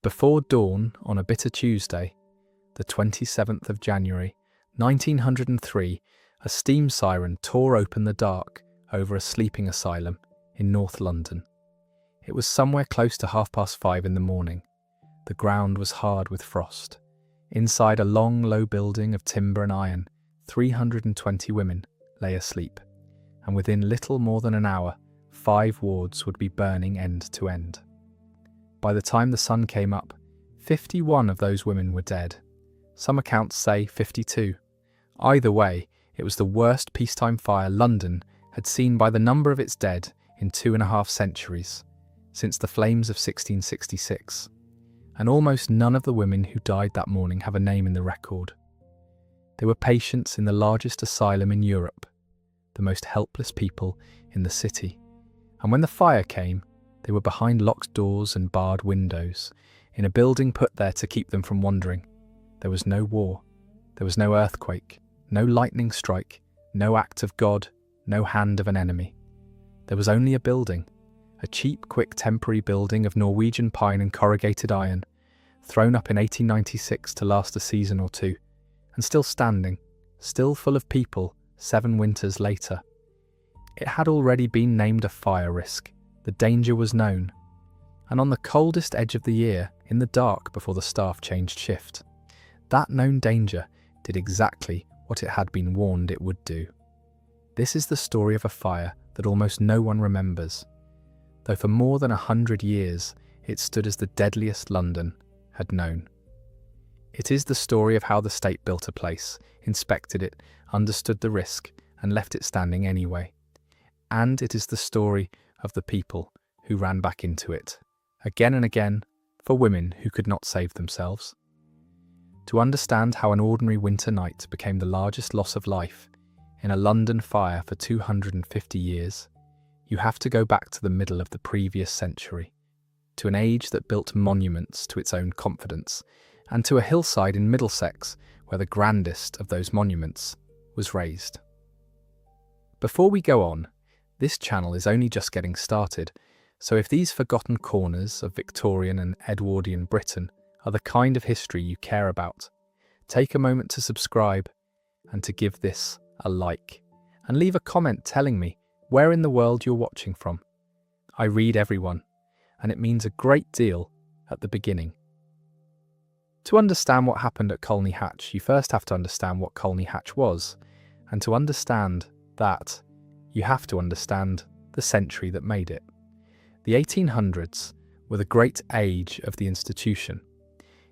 before dawn on a bitter Tuesday, the 27th of January, 1903, a steam siren tore open the dark over a sleeping asylum in North London. It was somewhere close to 5:30 in the morning. The ground was hard with frost. Inside a long, low building of timber and iron, 320 women lay asleep, and within little more than an hour, 5 wards would be burning end to end. By the time the sun came up, 51 of those women were dead. Some accounts say 52. Either way, it was the worst peacetime fire London had seen by the number of its dead in 2.5 centuries, since the flames of 1666. And almost none of the women who died that morning have a name in the record. They were patients in the largest asylum in Europe, the most helpless people in the city. And when the fire came, they were behind locked doors and barred windows, in a building put there to keep them from wandering. There was no war, there was no earthquake, no lightning strike, no act of God, no hand of an enemy. There was only a building, a cheap, quick temporary building of Norwegian pine and corrugated iron, thrown up in 1896 to last a season or two, and still standing, still full of people 7 winters later. It had already been named a fire risk. The danger was known. And on the coldest edge of the year, in the dark before the staff changed shift, that known danger did exactly what it had been warned it would do. This is the story of a fire that almost no one remembers, though for more than 100 years it stood as the deadliest London had known. It is the story of how the state built a place, inspected it, understood the risk, and left it standing anyway. And it is the story of the people who ran back into it, again and again, for women who could not save themselves. To understand how an ordinary winter night became the largest loss of life in a London fire for 250 years, you have to go back to the middle of the previous century, to an age that built monuments to its own confidence, and to a hillside in Middlesex where the grandest of those monuments was raised. Before we go on, this channel is only just getting started, so if these forgotten corners of Victorian and Edwardian Britain are the kind of history you care about, take a moment to subscribe and to give this a like, and leave a comment telling me where in the world you're watching from. I read everyone, and it means a great deal at the beginning. To understand what happened at Colney Hatch, you first have to understand what Colney Hatch was, and to understand that, you have to understand the century that made it. The 1800s were the great age of the institution.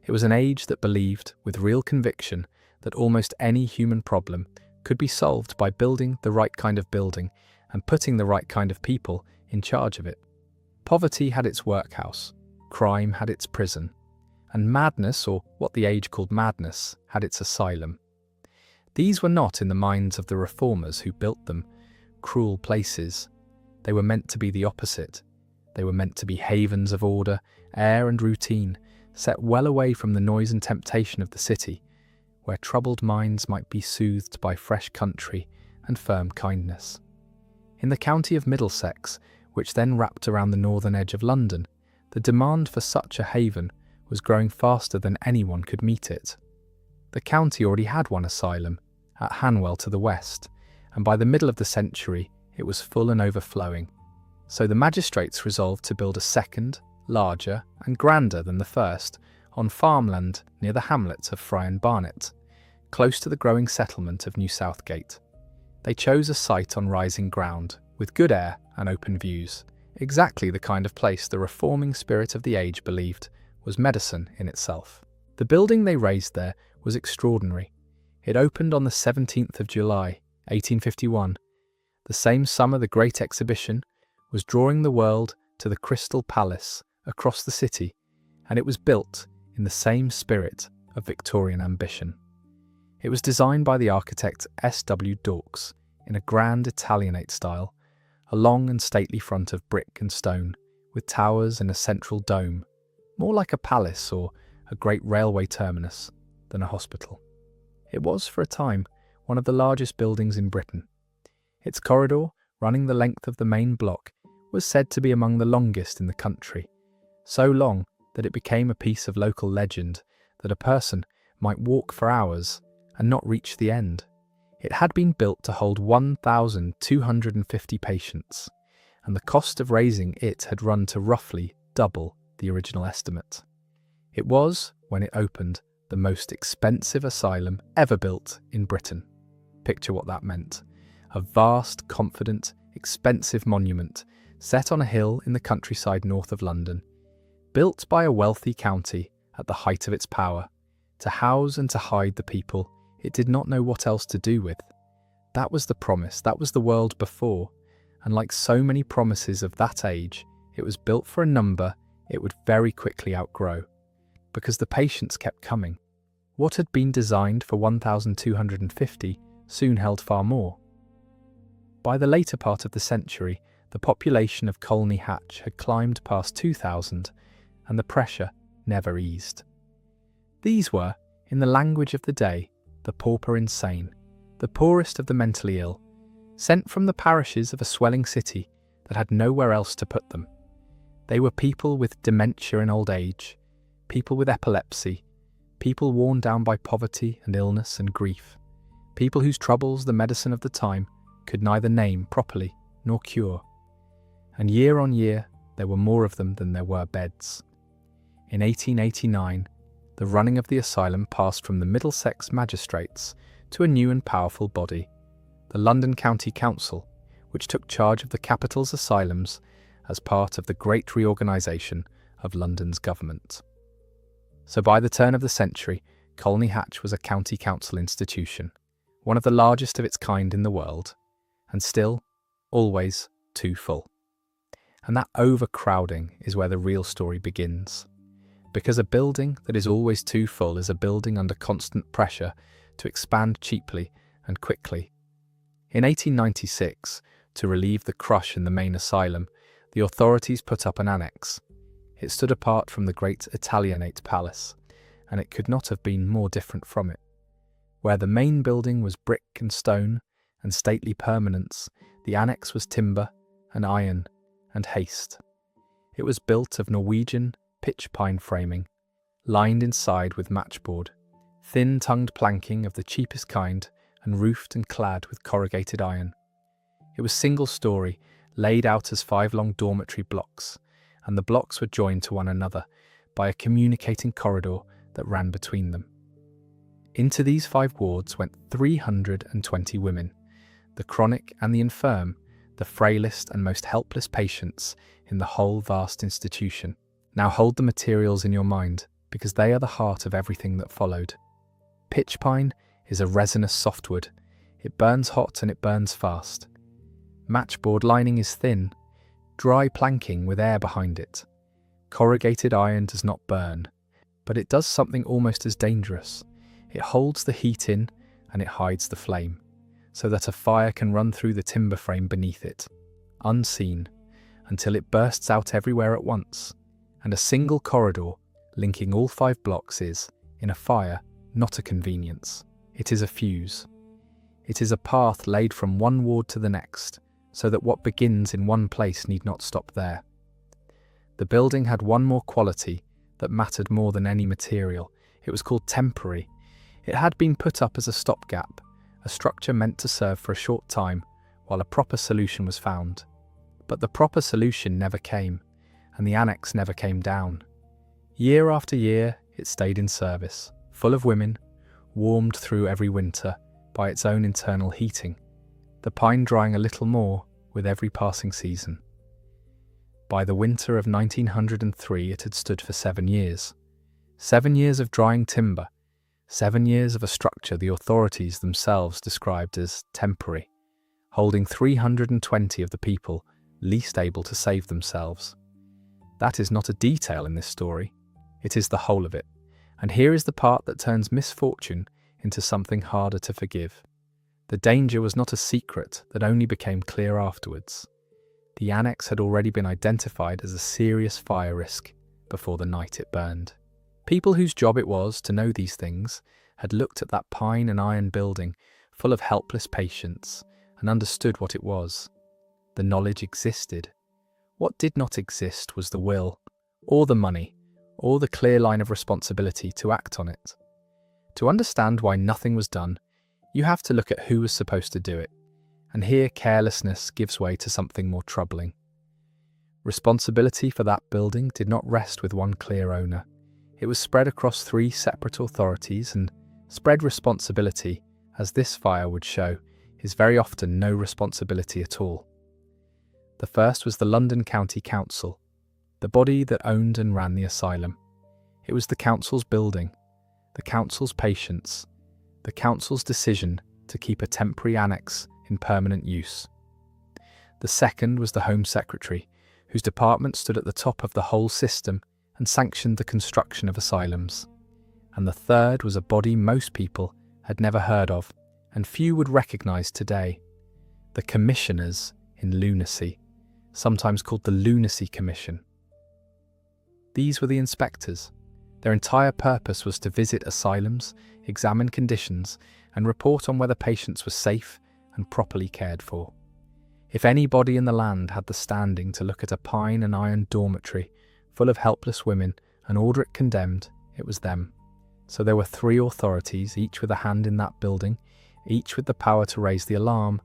It was an age that believed, with real conviction, that almost any human problem could be solved by building the right kind of building and putting the right kind of people in charge of it. Poverty had its workhouse, crime had its prison, and madness, or what the age called madness, had its asylum. These were not, in the minds of the reformers who built them, cruel places. They were meant to be the opposite. They were meant to be havens of order, air and routine, set well away from the noise and temptation of the city, where troubled minds might be soothed by fresh country and firm kindness. In the county of Middlesex, which then wrapped around the northern edge of London, the demand for such a haven was growing faster than anyone could meet it. The county already had one asylum, at Hanwell to the west, and by the middle of the century it was full and overflowing. So the magistrates resolved to build a second, larger and grander than the first, on farmland near the hamlet of Friern Barnet, close to the growing settlement of New Southgate. They chose a site on rising ground, with good air and open views, exactly the kind of place the reforming spirit of the age believed was medicine in itself. The building they raised there was extraordinary. It opened on the 17th of July, 1851, the same summer the Great Exhibition was drawing the world to the Crystal Palace across the city, and it was built in the same spirit of Victorian ambition. It was designed by the architect S.W. Dawkes in a grand Italianate style, a long and stately front of brick and stone, with towers and a central dome, more like a palace or a great railway terminus than a hospital. It was, for a time, one of the largest buildings in Britain. Its corridor, running the length of the main block, was said to be among the longest in the country, so long that it became a piece of local legend that a person might walk for hours and not reach the end. It had been built to hold 1,250 patients, and the cost of raising it had run to roughly double the original estimate. It was, when it opened, the most expensive asylum ever built in Britain. Picture what that meant. A vast, confident, expensive monument set on a hill in the countryside north of London, built by a wealthy county at the height of its power, to house and to hide the people it did not know what else to do with. That was the promise, that was the world before, and like so many promises of that age, it was built for a number it would very quickly outgrow, because the patients kept coming. What had been designed for 1,250 soon held far more. By the later part of the century, the population of Colney Hatch had climbed past 2,000, and the pressure never eased. These were, in the language of the day, the pauper insane, the poorest of the mentally ill, sent from the parishes of a swelling city that had nowhere else to put them. They were people with dementia in old age, people with epilepsy, people worn down by poverty and illness and grief, people whose troubles the medicine of the time could neither name properly nor cure. And year on year, there were more of them than there were beds. In 1889, the running of the asylum passed from the Middlesex magistrates to a new and powerful body, the London County Council, which took charge of the capital's asylums as part of the great reorganisation of London's government. So by the turn of the century, Colney Hatch was a county council institution, one of the largest of its kind in the world, and still, always, too full. And that overcrowding is where the real story begins. Because a building that is always too full is a building under constant pressure to expand cheaply and quickly. In 1896, to relieve the crush in the main asylum, the authorities put up an annex. It stood apart from the great Italianate palace, and it could not have been more different from it. Where the main building was brick and stone and stately permanence, the annex was timber and iron and haste. It was built of Norwegian pitch pine framing, lined inside with matchboard, thin-tongued planking of the cheapest kind, and roofed and clad with corrugated iron. It was single-storey, laid out as 5 long dormitory blocks, and the blocks were joined to one another by a communicating corridor that ran between them. Into these 5 wards went 320 women, the chronic and the infirm, the frailest and most helpless patients in the whole vast institution. Now hold the materials in your mind, because they are the heart of everything that followed. Pitch pine is a resinous softwood. It burns hot and it burns fast. Matchboard lining is thin, dry planking with air behind it. Corrugated iron does not burn, but it does something almost as dangerous. It holds the heat in and it hides the flame, so that a fire can run through the timber frame beneath it, unseen, until it bursts out everywhere at once. And a single corridor linking all 5 blocks is, in a fire, not a convenience. It is a fuse. It is a path laid from one ward to the next, so that what begins in one place need not stop there. The building had one more quality that mattered more than any material. It was called temporary. It had been put up as a stopgap, a structure meant to serve for a short time while a proper solution was found. But the proper solution never came, and the annex never came down. Year after year, it stayed in service, full of women, warmed through every winter by its own internal heating, the pine drying a little more with every passing season. By the winter of 1903, it had stood for 7 years. 7 years of drying timber, 7 years of a structure the authorities themselves described as temporary, holding 320 of the people least able to save themselves. That is not a detail in this story, it is the whole of it, and here is the part that turns misfortune into something harder to forgive. The danger was not a secret that only became clear afterwards. The annex had already been identified as a serious fire risk before the night it burned. People whose job it was to know these things had looked at that pine and iron building full of helpless patients and understood what it was. The knowledge existed. What did not exist was the will, or the money, or the clear line of responsibility to act on it. To understand why nothing was done, you have to look at who was supposed to do it, and here carelessness gives way to something more troubling. Responsibility for that building did not rest with one clear owner. It was spread across 3 separate authorities, and spread responsibility, as this fire would show, is very often no responsibility at all. The first was the London County Council, the body that owned and ran the asylum. It was the council's building, the council's patients, the council's decision to keep a temporary annex in permanent use. The second was the Home Secretary, whose department stood at the top of the whole system and sanctioned the construction of asylums. And the third was a body most people had never heard of, and few would recognise today: the Commissioners in Lunacy, sometimes called the Lunacy Commission. These were the inspectors. Their entire purpose was to visit asylums, examine conditions, and report on whether patients were safe and properly cared for. If anybody in the land had the standing to look at a pine and iron dormitory full of helpless women and order it condemned, it was them. So there were 3 authorities, each with a hand in that building, each with the power to raise the alarm,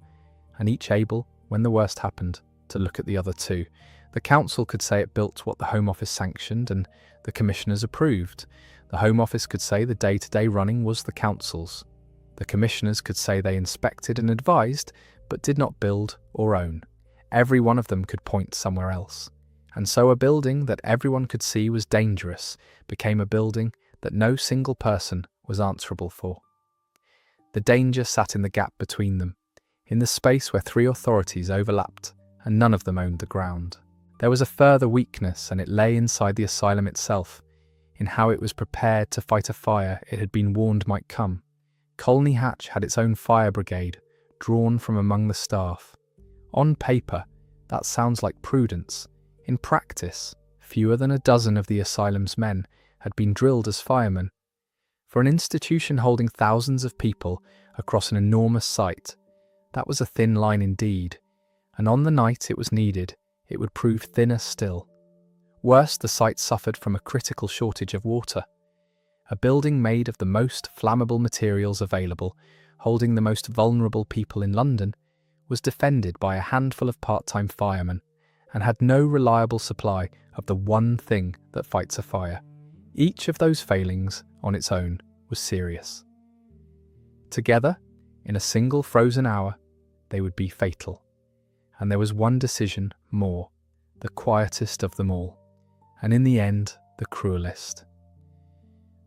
and each able, when the worst happened, to look at the other 2. The council could say it built what the Home Office sanctioned and the commissioners approved. The Home Office could say the day-to-day running was the council's. The commissioners could say they inspected and advised, but did not build or own. Every one of them could point somewhere else. And so a building that everyone could see was dangerous became a building that no single person was answerable for. The danger sat in the gap between them, in the space where 3 authorities overlapped and none of them owned the ground. There was a further weakness, and it lay inside the asylum itself, in how it was prepared to fight a fire it had been warned might come. Colney Hatch had its own fire brigade, drawn from among the staff. On paper, that sounds like prudence. In practice, fewer than a dozen of the asylum's men had been drilled as firemen. For an institution holding thousands of people across an enormous site, that was a thin line indeed, and on the night it was needed, it would prove thinner still. Worse, the site suffered from a critical shortage of water. A building made of the most flammable materials available, holding the most vulnerable people in London, was defended by a handful of part-time firemen, and had no reliable supply of the one thing that fights a fire. Each of those failings, on its own, was serious. Together, in a single frozen hour, they would be fatal. And there was one decision more, the quietest of them all, and in the end, the cruelest.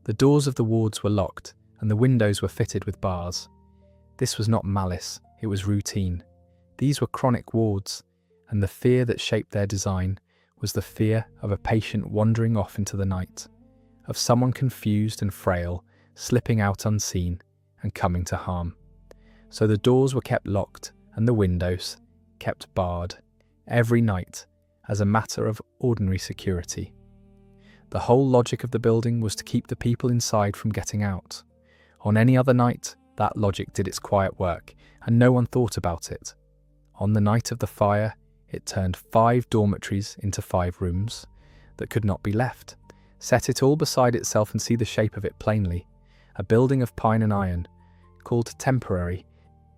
The doors of the wards were locked, and the windows were fitted with bars. This was not malice, it was routine. These were chronic wards, and the fear that shaped their design was the fear of a patient wandering off into the night, of someone confused and frail, slipping out unseen and coming to harm. So the doors were kept locked and the windows kept barred, every night, as a matter of ordinary security. The whole logic of the building was to keep the people inside from getting out. On any other night, that logic did its quiet work, and no one thought about it. On the night of the fire, it turned 5 dormitories into 5 rooms that could not be left. Set it all beside itself and see the shape of it plainly. A building of pine and iron, called temporary,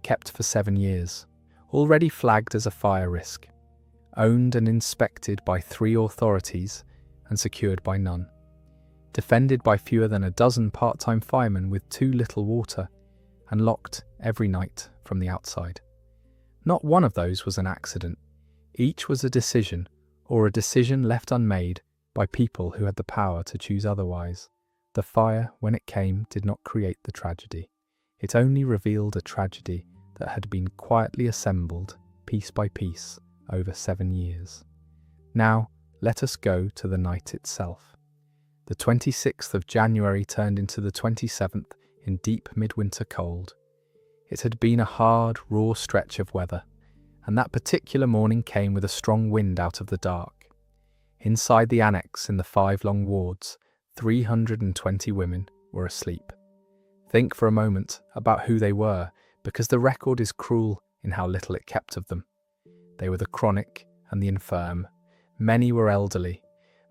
kept for 7 years, already flagged as a fire risk, owned and inspected by 3 authorities and secured by none, defended by fewer than a dozen part-time firemen with too little water, and locked every night from the outside. Not one of those was an accident. Each was a decision, or a decision left unmade by people who had the power to choose otherwise. The fire, when it came, did not create the tragedy. It only revealed a tragedy that had been quietly assembled, piece by piece, over 7 years. Now, let us go to the night itself. The 26th of January turned into the 27th in deep midwinter cold. It had been a hard, raw stretch of weather, and that particular morning came with a strong wind out of the dark. Inside the annex in the 5 long wards, 320 women were asleep. Think for a moment about who they were, because the record is cruel in how little it kept of them. They were the chronic and the infirm. Many were elderly.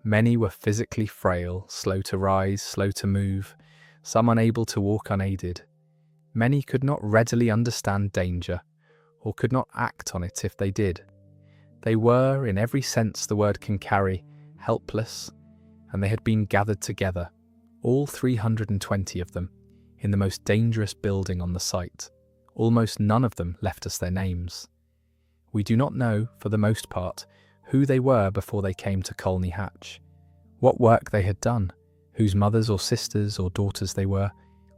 Many were physically frail, slow to rise, slow to move, some unable to walk unaided. Many could not readily understand danger, or could not act on it if they did. They were, in every sense the word can carry, helpless, and they had been gathered together, all 320 of them, in the most dangerous building on the site. Almost none of them left us their names. We do not know, for the most part, who they were before they came to Colney Hatch, what work they had done, whose mothers or sisters or daughters they were,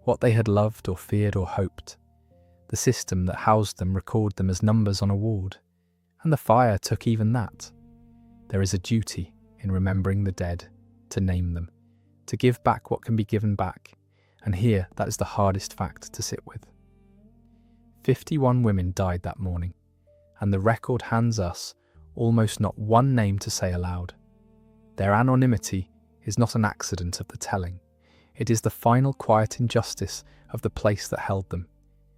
what they had loved or feared or hoped. The system that housed them recorded them as numbers on a ward, and the fire took even that. There is a duty in remembering the dead, to name them, to give back what can be given back, and here that is the hardest fact to sit with. 51 women died that morning, and the record hands us almost not one name to say aloud. Their anonymity is not an accident of the telling. It is the final quiet injustice of the place that held them,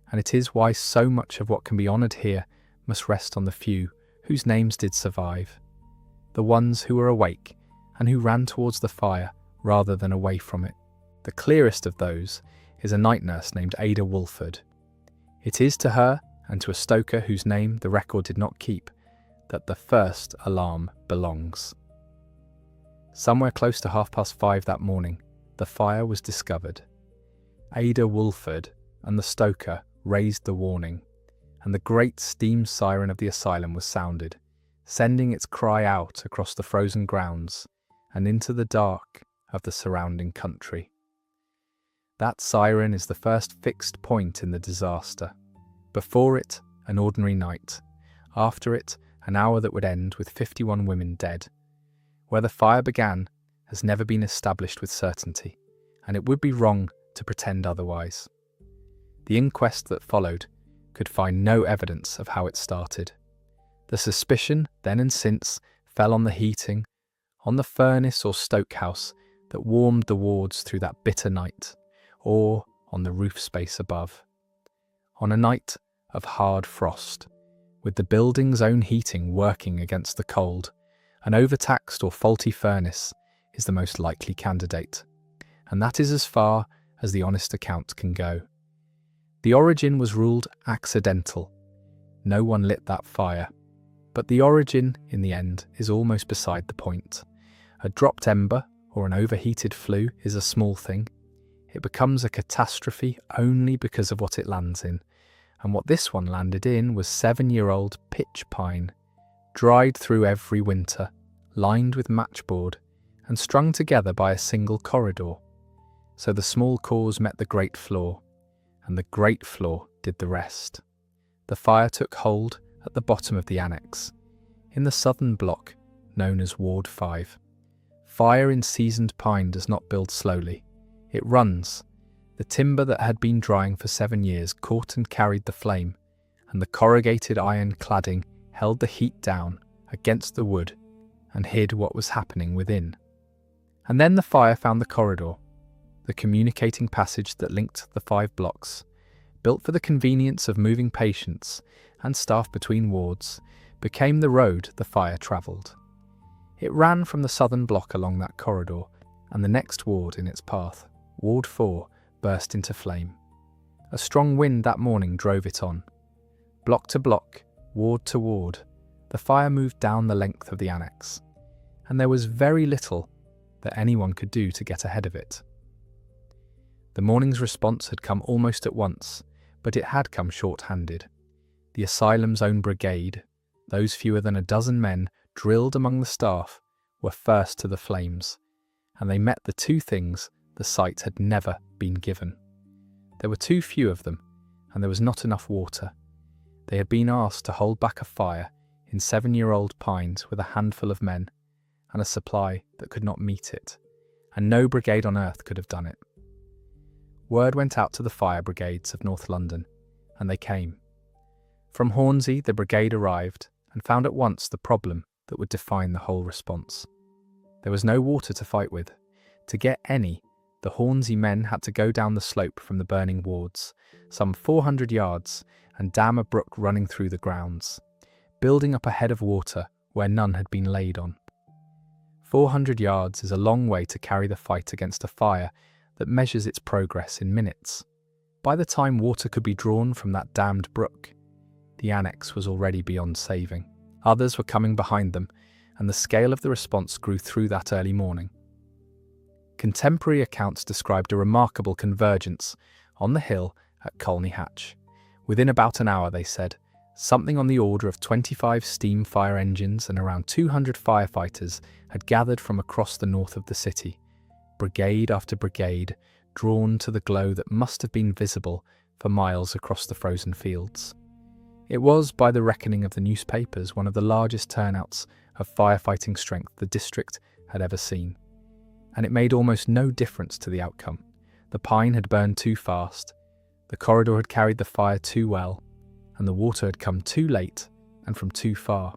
and it is why so much of what can be honoured here must rest on the few whose names did survive, the ones who were awake and who ran towards the fire rather than away from it. The clearest of those is a night nurse named Ada Wolford. It is to her, and to a stoker whose name the record did not keep, that the first alarm belongs. Somewhere close to 5:30 that morning, the fire was discovered. Ada Wolford and the stoker raised the warning, and the great steam siren of the asylum was sounded, sending its cry out across the frozen grounds and into the dark of the surrounding country. That siren is the first fixed point in the disaster. Before it, an ordinary night. After it, an hour that would end with 51 women dead. Where the fire began has never been established with certainty, and it would be wrong to pretend otherwise. The inquest that followed could find no evidence of how it started. The suspicion, then and since, fell on the heating, on the furnace or stokehouse that warmed the wards through that bitter night, or on the roof space above. On a night of hard frost, with the building's own heating working against the cold, an overtaxed or faulty furnace is the most likely candidate, and that is as far as the honest account can go. The origin was ruled accidental. No one lit that fire, but the origin, in the end, is almost beside the point. A dropped ember or an overheated flue is a small thing. It becomes a catastrophe only because of what it lands in, and what this one landed in was 7-year-old pitch pine, dried through every winter, lined with matchboard, and strung together by a single corridor. So the small cause met the great flaw, and the great flaw did the rest. The fire took hold at the bottom of the annex, in the southern block known as Ward 5. Fire in seasoned pine does not build slowly. It runs. The timber that had been drying for 7 years caught and carried the flame, and the corrugated iron cladding held the heat down against the wood and hid what was happening within. And then the fire found the corridor, the communicating passage that linked the 5 blocks, built for the convenience of moving patients and staff between wards, became the road the fire travelled. It ran from the southern block along that corridor, and the next ward in its path, Ward 4, burst into flame. A strong wind that morning drove it on. Block to block, ward to ward, the fire moved down the length of the annex, and there was very little that anyone could do to get ahead of it. The morning's response had come almost at once, but it had come short-handed. The asylum's own brigade, those fewer than a dozen men drilled among the staff, were first to the flames, and they met the two things the site had never been given. There were too few of them, and there was not enough water. They had been asked to hold back a fire in 7-year-old pines with a handful of men, and a supply that could not meet it, and no brigade on earth could have done it. Word went out to the fire brigades of North London, and they came. From Hornsey the brigade arrived and found at once the problem that would define the whole response. There was no water to fight with. To get any, the Hornsey men had to go down the slope from the burning wards, some 400 yards, and dam a brook running through the grounds, building up a head of water where none had been laid on. 400 yards is a long way to carry the fight against a fire that measures its progress in minutes. By the time water could be drawn from that dammed brook, the annex was already beyond saving. Others were coming behind them, and the scale of the response grew through that early morning. Contemporary accounts described a remarkable convergence on the hill at Colney Hatch. Within about an hour, they said, something on the order of 25 steam fire engines and around 200 firefighters had gathered from across the north of the city, brigade after brigade, drawn to the glow that must have been visible for miles across the frozen fields. It was, by the reckoning of the newspapers, one of the largest turnouts of firefighting strength the district had ever seen. And it made almost no difference to the outcome. The pine had burned too fast, the corridor had carried the fire too well, and the water had come too late and from too far.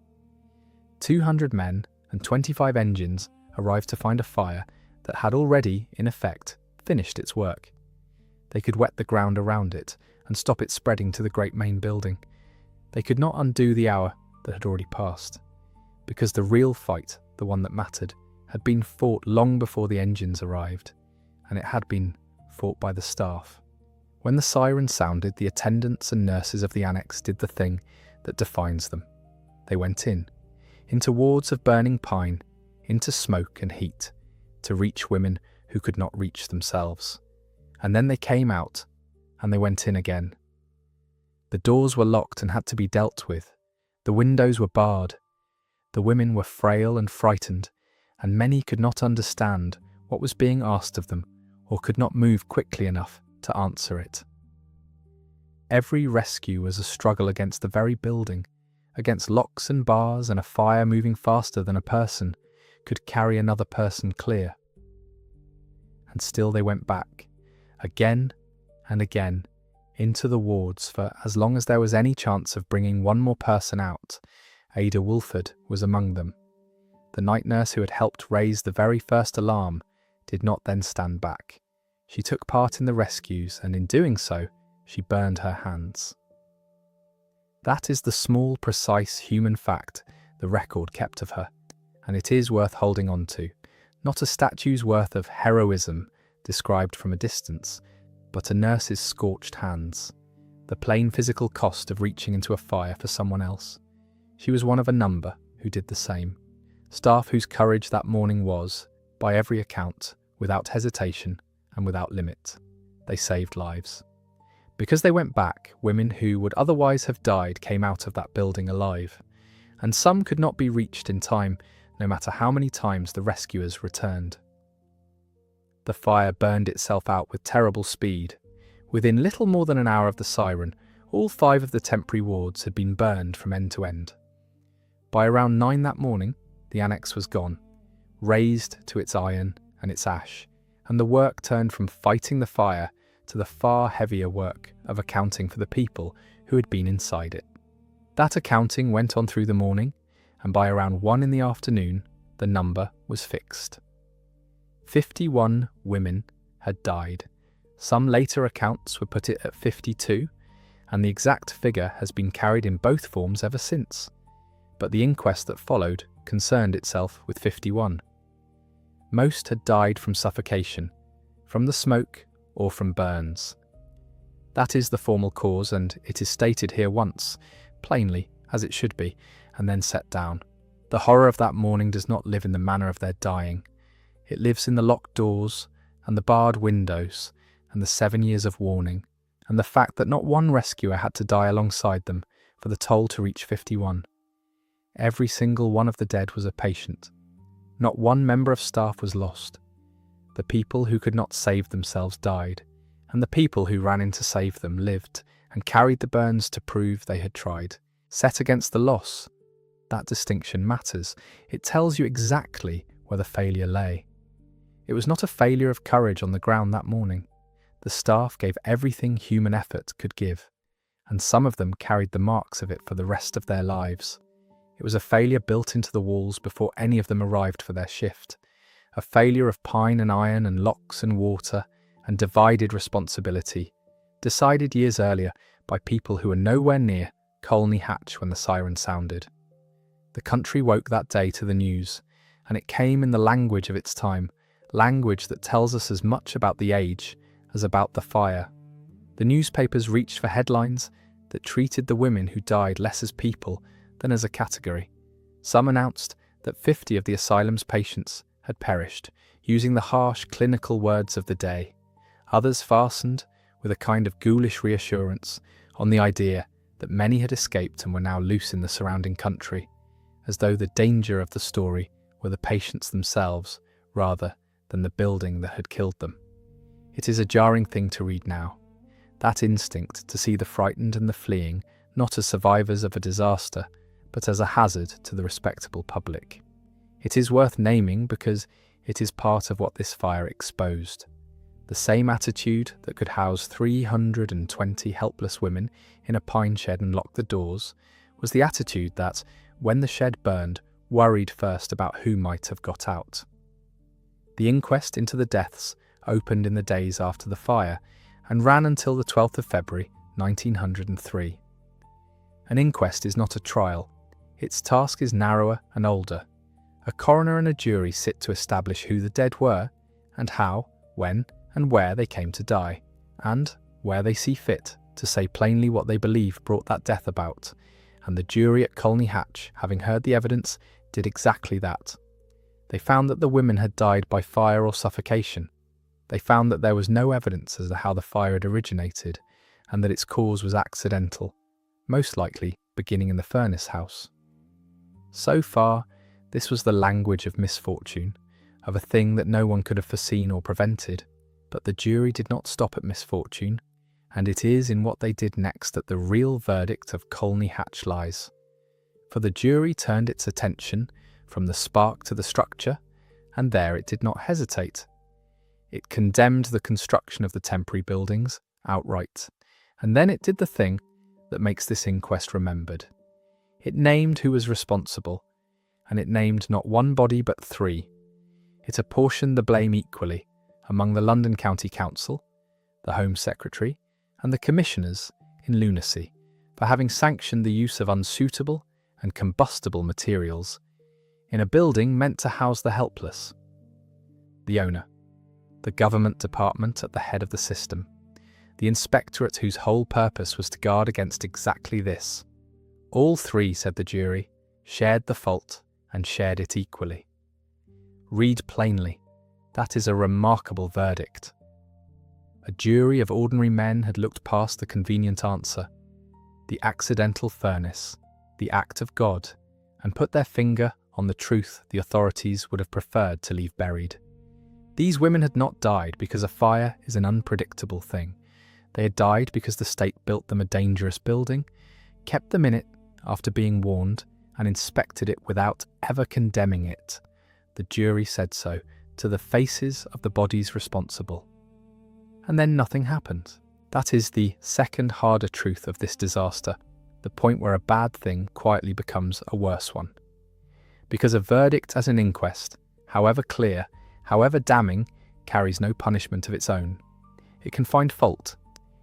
200 men and 25 engines arrived to find a fire that had already, in effect, finished its work. They could wet the ground around it and stop it spreading to the great main building. They could not undo the hour that had already passed, because the real fight, the one that mattered, had been fought long before the engines arrived, and it had been fought by the staff. When the siren sounded, the attendants and nurses of the annex did the thing that defines them. They went into wards of burning pine, into smoke and heat, to reach women who could not reach themselves. And then they came out, and they went in again. The doors were locked and had to be dealt with. The windows were barred. The women were frail and frightened, and many could not understand what was being asked of them, or could not move quickly enough to answer it. Every rescue was a struggle against the very building, against locks and bars, and a fire moving faster than a person could carry another person clear. And still they went back, again and again, into the wards for as long as there was any chance of bringing one more person out. Ada Wolford was among them. The night nurse who had helped raise the very first alarm did not then stand back. She took part in the rescues, and in doing so, she burned her hands. That is the small, precise human fact the record kept of her, and it is worth holding on to. Not a statue's worth of heroism described from a distance, but a nurse's scorched hands, the plain physical cost of reaching into a fire for someone else. She was one of a number who did the same. Staff whose courage that morning was, by every account, without hesitation and without limit. They saved lives. Because they went back, women who would otherwise have died came out of that building alive, and some could not be reached in time, no matter how many times the rescuers returned. The fire burned itself out with terrible speed. Within little more than an hour of the siren, all 5 of the temporary wards had been burned from end to end. By around 9 that morning, the annex was gone, razed to its iron and its ash, and the work turned from fighting the fire to the far heavier work of accounting for the people who had been inside it. That accounting went on through the morning, and by around 1 in the afternoon, the number was fixed. 51 women had died. Some later accounts would put it at 52, and the exact figure has been carried in both forms ever since. But the inquest that followed concerned itself with 51. Most had died from suffocation, from the smoke, or from burns. That is the formal cause, and it is stated here once, plainly, as it should be, and then set down. The horror of that morning does not live in the manner of their dying. It lives in the locked doors, and the barred windows, and the 7 years of warning, and the fact that not one rescuer had to die alongside them for the toll to reach 51. Every single one of the dead was a patient. Not one member of staff was lost. The people who could not save themselves died, and the people who ran in to save them lived and carried the burns to prove they had tried. Set against the loss, that distinction matters. It tells you exactly where the failure lay. It was not a failure of courage on the ground that morning. The staff gave everything human effort could give, and some of them carried the marks of it for the rest of their lives. It was a failure built into the walls before any of them arrived for their shift. A failure of pine and iron and locks and water and divided responsibility, decided years earlier by people who were nowhere near Colney Hatch when the siren sounded. The country woke that day to the news, and it came in the language of its time, language that tells us as much about the age as about the fire. The newspapers reached for headlines that treated the women who died less as people than as a category. Some announced that 50 of the asylum's patients had perished, using the harsh clinical words of the day. Others fastened, with a kind of ghoulish reassurance, on the idea that many had escaped and were now loose in the surrounding country, as though the danger of the story were the patients themselves rather than the building that had killed them. It is a jarring thing to read now, that instinct to see the frightened and the fleeing not as survivors of a disaster, but as a hazard to the respectable public. It is worth naming because it is part of what this fire exposed. The same attitude that could house 320 helpless women in a pine shed and lock the doors was the attitude that, when the shed burned, worried first about who might have got out. The inquest into the deaths opened in the days after the fire and ran until the 12th of February 1903. An inquest is not a trial. Its task is narrower and older. A coroner and a jury sit to establish who the dead were, and how, when, and where they came to die, and, where they see fit, to say plainly what they believe brought that death about. And the jury at Colney Hatch, having heard the evidence, did exactly that. They found that the women had died by fire or suffocation. They found that there was no evidence as to how the fire had originated, and that its cause was accidental, most likely beginning in the furnace house. So far, this was the language of misfortune, of a thing that no one could have foreseen or prevented. But the jury did not stop at misfortune, and it is in what they did next that the real verdict of Colney Hatch lies. For the jury turned its attention from the spark to the structure, and there it did not hesitate. It condemned the construction of the temporary buildings outright, and then it did the thing that makes this inquest remembered. It named who was responsible, and it named not one body but three. It apportioned the blame equally among the London County Council, the Home Secretary, and the Commissioners in lunacy for having sanctioned the use of unsuitable and combustible materials in a building meant to house the helpless. The owner, the government department at the head of the system, the inspectorate whose whole purpose was to guard against exactly this. All three, said the jury, shared the fault and shared it equally. Read plainly. That is a remarkable verdict. A jury of ordinary men had looked past the convenient answer, the accidental furnace, the act of God, and put their finger on the truth the authorities would have preferred to leave buried. These women had not died because a fire is an unpredictable thing. They had died because the state built them a dangerous building, kept them in it after being warned, and inspected it without ever condemning it. The jury said so to the faces of the bodies responsible. And then nothing happened. That is the second harder truth of this disaster, the point where a bad thing quietly becomes a worse one. Because a verdict at an inquest, however clear, however damning, carries no punishment of its own. It can find fault.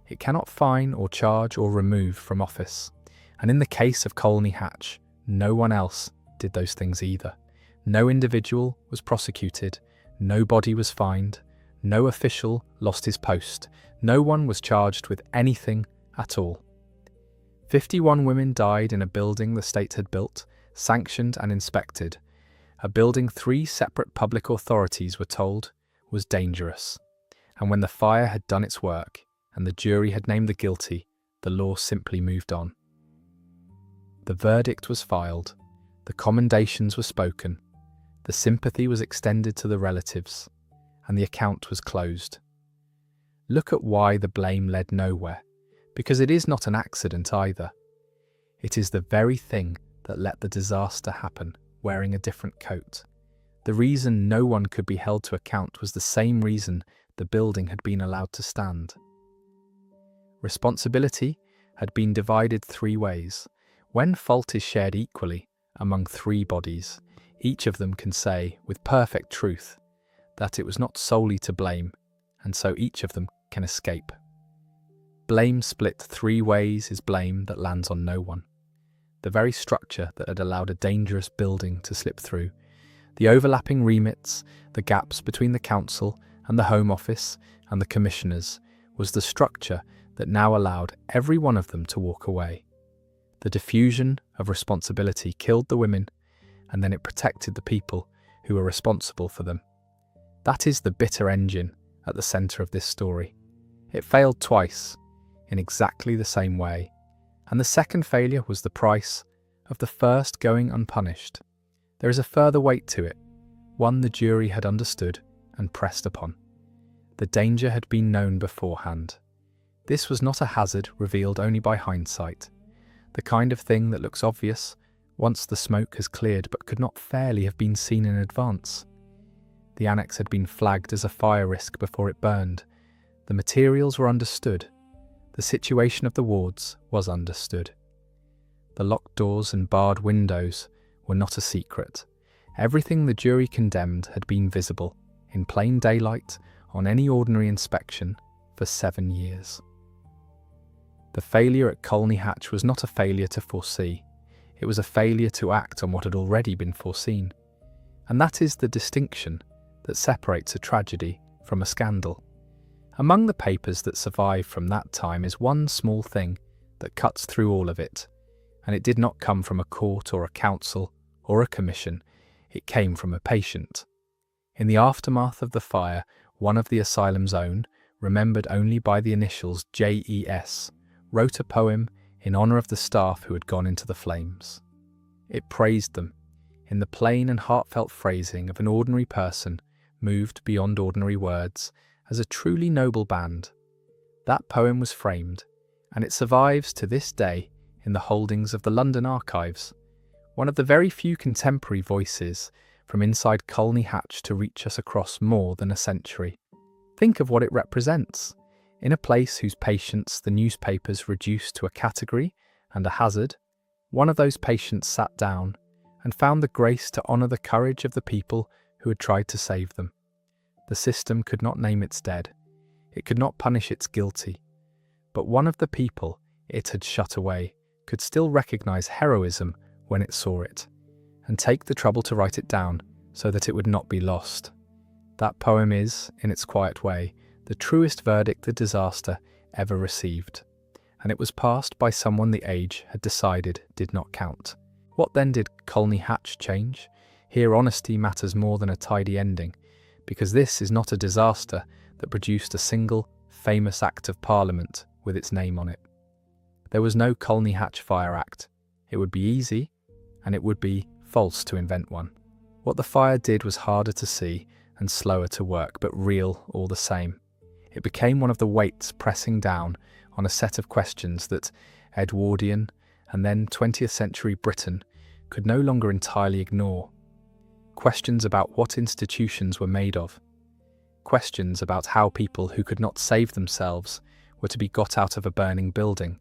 It cannot fine or charge or remove from office. And in the case of Colney Hatch, no one else did those things either. No individual was prosecuted, no body was fined, no official lost his post, no one was charged with anything at all. 51 women died in a building the state had built, sanctioned and inspected, a building 3 separate public authorities were told was dangerous. And when the fire had done its work and the jury had named the guilty, the law simply moved on. The verdict was filed, the commendations were spoken, the sympathy was extended to the relatives, and the account was closed. Look at why the blame led nowhere, because it is not an accident either. It is the very thing that let the disaster happen, wearing a different coat. The reason no one could be held to account was the same reason the building had been allowed to stand. Responsibility had been divided 3 ways. When fault is shared equally among 3 bodies, each of them can say, with perfect truth, that it was not solely to blame, and so each of them can escape. Blame split 3 ways is blame that lands on no one. The very structure that had allowed a dangerous building to slip through, The overlapping remits, the gaps between the council and the Home Office and the commissioners, was the structure that now allowed every one of them to walk away. The diffusion of responsibility killed the women, and then it protected the people who were responsible for them. That is the bitter engine at the centre of this story. It failed twice, in exactly the same way, and the second failure was the price of the first going unpunished. There is a further weight to it, one the jury had understood and pressed upon. The danger had been known beforehand. This was not a hazard revealed only by hindsight, the kind of thing that looks obvious once the smoke has cleared but could not fairly have been seen in advance. The annex had been flagged as a fire risk before it burned. The materials were understood. The situation of the wards was understood. The locked doors and barred windows were not a secret. Everything the jury condemned had been visible, in plain daylight, on any ordinary inspection, for 7 years. The failure at Colney Hatch was not a failure to foresee. It was a failure to act on what had already been foreseen. And that is the distinction that separates a tragedy from a scandal. Among the papers that survive from that time is one small thing that cuts through all of it, and it did not come from a court or a council or a commission. It came from a patient. In the aftermath of the fire, one of the asylum's own, remembered only by the initials JES, wrote a poem in honour of the staff who had gone into the flames. It praised them, in the plain and heartfelt phrasing of an ordinary person moved beyond ordinary words, as a truly noble band. That poem was framed, and it survives to this day in the holdings of the London Archives, one of the very few contemporary voices from inside Colney Hatch to reach us across more than a century. Think of what it represents. In a place whose patients the newspapers reduced to a category and a hazard, one of those patients sat down and found the grace to honour the courage of the people who had tried to save them. The system could not name its dead. It could not punish its guilty. But one of the people it had shut away could still recognise heroism when it saw it, and take the trouble to write it down so that it would not be lost. That poem is, in its quiet way, the truest verdict the disaster ever received, and it was passed by someone the age had decided did not count. What then did Colney Hatch change? Here honesty matters more than a tidy ending, because this is not a disaster that produced a single, famous Act of Parliament with its name on it. There was no Colney Hatch Fire Act. It would be easy, and it would be false to invent one. What the fire did was harder to see and slower to work, but real all the same. It became one of the weights pressing down on a set of questions that Edwardian and then 20th century Britain could no longer entirely ignore. Questions about what institutions were made of. Questions about how people who could not save themselves were to be got out of a burning building.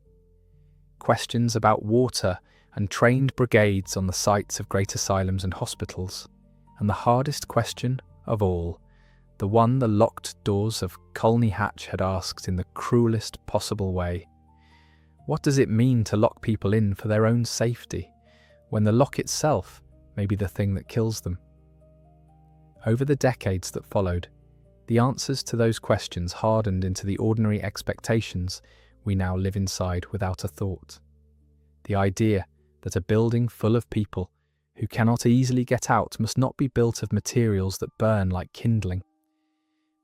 Questions about water and trained brigades on the sites of great asylums and hospitals. And the hardest question of all, the one the locked doors of Colney Hatch had asked in the cruelest possible way. What does it mean to lock people in for their own safety, when the lock itself may be the thing that kills them? Over the decades that followed, the answers to those questions hardened into the ordinary expectations we now live inside without a thought. The idea that a building full of people who cannot easily get out must not be built of materials that burn like kindling.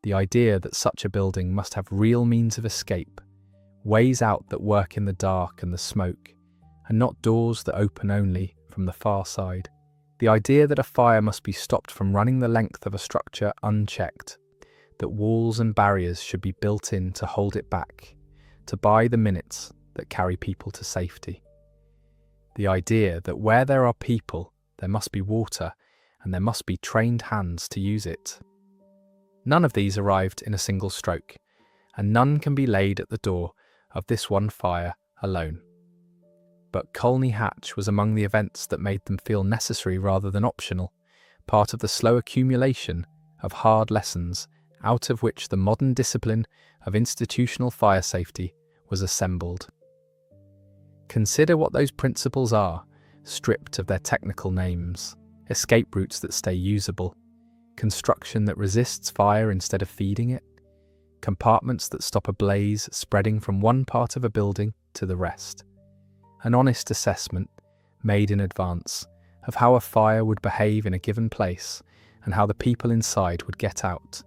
The idea that such a building must have real means of escape, ways out that work in the dark and the smoke, and not doors that open only from the far side. The idea that a fire must be stopped from running the length of a structure unchecked, that walls and barriers should be built in to hold it back, to buy the minutes that carry people to safety. The idea that where there are people, there must be water, and there must be trained hands to use it. None of these arrived in a single stroke, and none can be laid at the door of this one fire alone. But Colney Hatch was among the events that made them feel necessary rather than optional, part of the slow accumulation of hard lessons out of which the modern discipline of institutional fire safety was assembled. Consider what those principles are, stripped of their technical names. escape routes that stay usable, construction that resists fire instead of feeding it, compartments that stop a blaze spreading from one part of a building to the rest. An honest assessment, made in advance, of how a fire would behave in a given place and how the people inside would get out.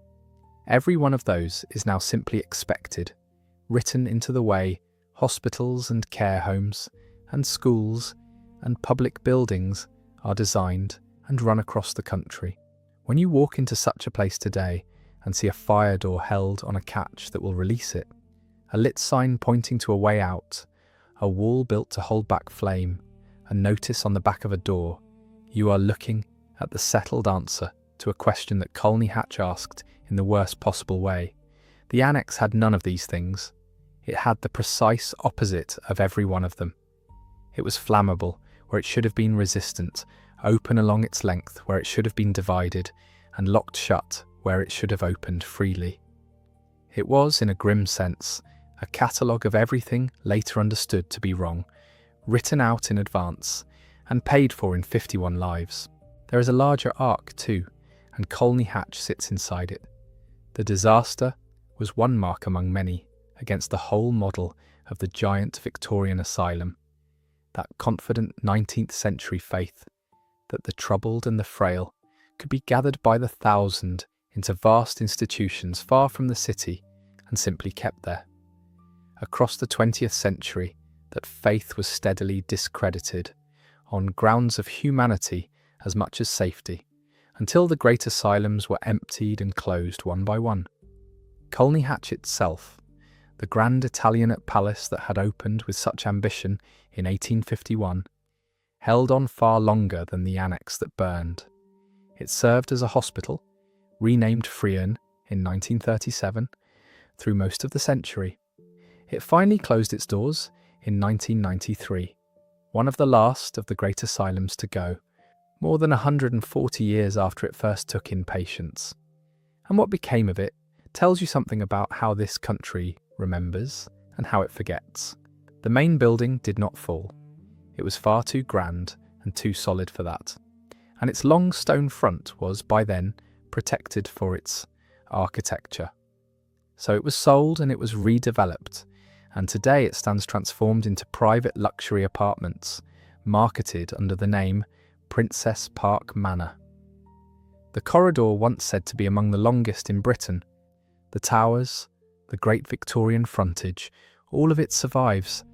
Every one of those is now simply expected, written into the way hospitals and care homes and schools and public buildings are designed and run across the country. When you walk into such a place today and see a fire door held on a catch that will release it, a lit sign pointing to a way out, a wall built to hold back flame, a notice on the back of a door, you are looking at the settled answer to a question that Colney Hatch asked in the worst possible way. The annex had none of these things. It had the precise opposite of every one of them. It was flammable where it should have been resistant, open along its length where it should have been divided, and locked shut where it should have opened freely. It was, in a grim sense, a catalogue of everything later understood to be wrong, written out in advance, and paid for in 51 lives. There is a larger arc too, and Colney Hatch sits inside it. The disaster was one mark among many against the whole model of the giant Victorian asylum, that confident 19th century faith that the troubled and the frail could be gathered by the thousand into vast institutions far from the city and simply kept there. Across the 20th century, that faith was steadily discredited on grounds of humanity as much as safety, until the great asylums were emptied and closed one by one. Colney Hatch itself, the grand Italianate palace that had opened with such ambition in 1851, held on far longer than the annex that burned. It served as a hospital, renamed Friern in 1937, through most of the century. It finally closed its doors in 1993, one of the last of the great asylums to go, more than 140 years after it first took in patients. And what became of it tells you something about how this country remembers and how it forgets. The main building did not fall. It was far too grand and too solid for that. And its long stone front was, by then, protected for its architecture. So it was sold and it was redeveloped, and today it stands transformed into private luxury apartments, marketed under the name Princess Park Manor. The corridor, once said to be among the longest in Britain, the towers, the great Victorian frontage, all of it survives,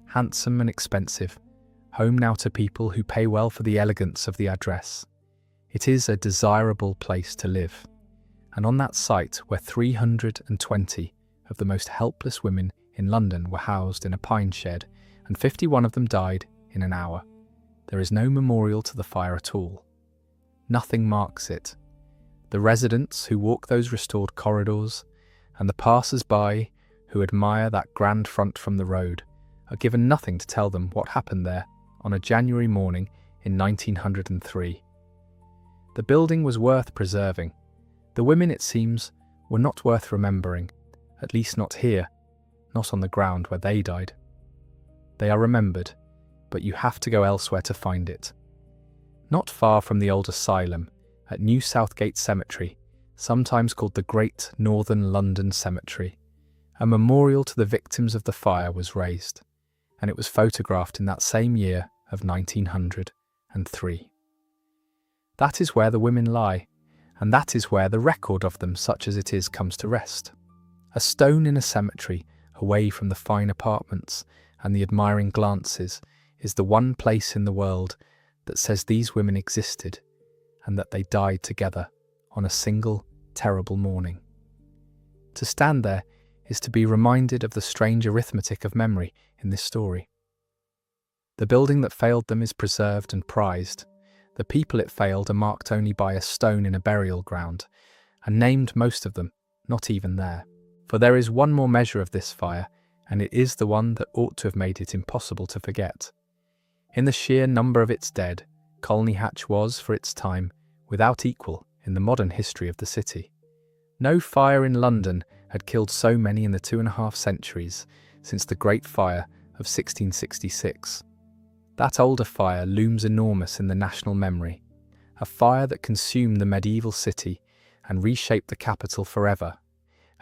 handsome and expensive, home now to people who pay well for the elegance of the address. It is a desirable place to live, and on that site where 320 of the most helpless women in London were housed in a pine shed, and 51 of them died in an hour, there is no memorial to the fire at all. Nothing marks it. The residents who walk those restored corridors, and the passers-by who admire that grand front from the road, are given nothing to tell them what happened there on a January morning in 1903. The building was worth preserving. The women, it seems, were not worth remembering, at least not here, not on the ground where they died. They are remembered, but you have to go elsewhere to find it. Not far from the old asylum, at New Southgate Cemetery, sometimes called the Great Northern London Cemetery, a memorial to the victims of the fire was raised, and it was photographed in that same year of 1903. That is where the women lie, and that is where the record of them, such as it is, comes to rest. A stone in a cemetery, away from the fine apartments and the admiring glances, is the one place in the world that says these women existed and that they died together on a single, terrible morning. To stand there is to be reminded of the strange arithmetic of memory in this story. The building that failed them is preserved and prized. The people it failed are marked only by a stone in a burial ground, and named most of them not even there. For there is one more measure of this fire, and it is the one that ought to have made it impossible to forget. In the sheer number of its dead, Colney Hatch was, for its time, without equal in the modern history of the city. No fire in London had killed so many in the 2.5 centuries since the Great Fire of 1666. That older fire looms enormous in the national memory, a fire that consumed the medieval city and reshaped the capital forever.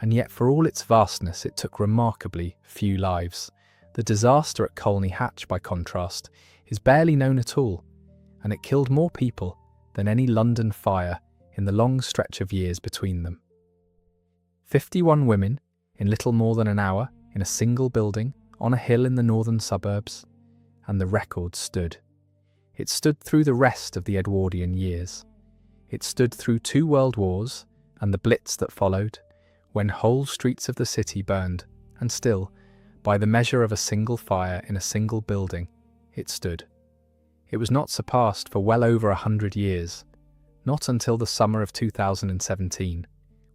And yet for all its vastness, it took remarkably few lives. The disaster at Colney Hatch, by contrast, is barely known at all, and it killed more people than any London fire in the long stretch of years between them. 51 women, in little more than an hour, in a single building, on a hill in the northern suburbs, and the record stood. It stood through the rest of the Edwardian years. It stood through 2 world wars and the Blitz that followed, when whole streets of the city burned, and still, by the measure of a single fire in a single building, it stood. It was not surpassed for well over 100 years, not until the summer of 2017,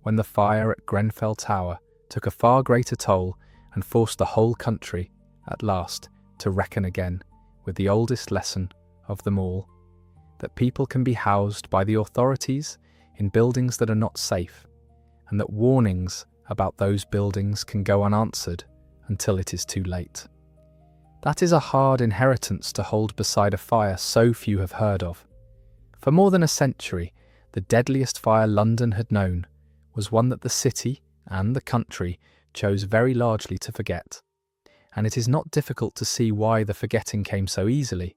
when the fire at Grenfell Tower took a far greater toll and forced the whole country, at last, to reckon again with the oldest lesson of them all, that people can be housed by the authorities in buildings that are not safe, and that warnings about those buildings can go unanswered until it is too late. That is a hard inheritance to hold beside a fire so few have heard of. For more than a century, the deadliest fire London had known was one that the city and the country chose very largely to forget. And it is not difficult to see why the forgetting came so easily.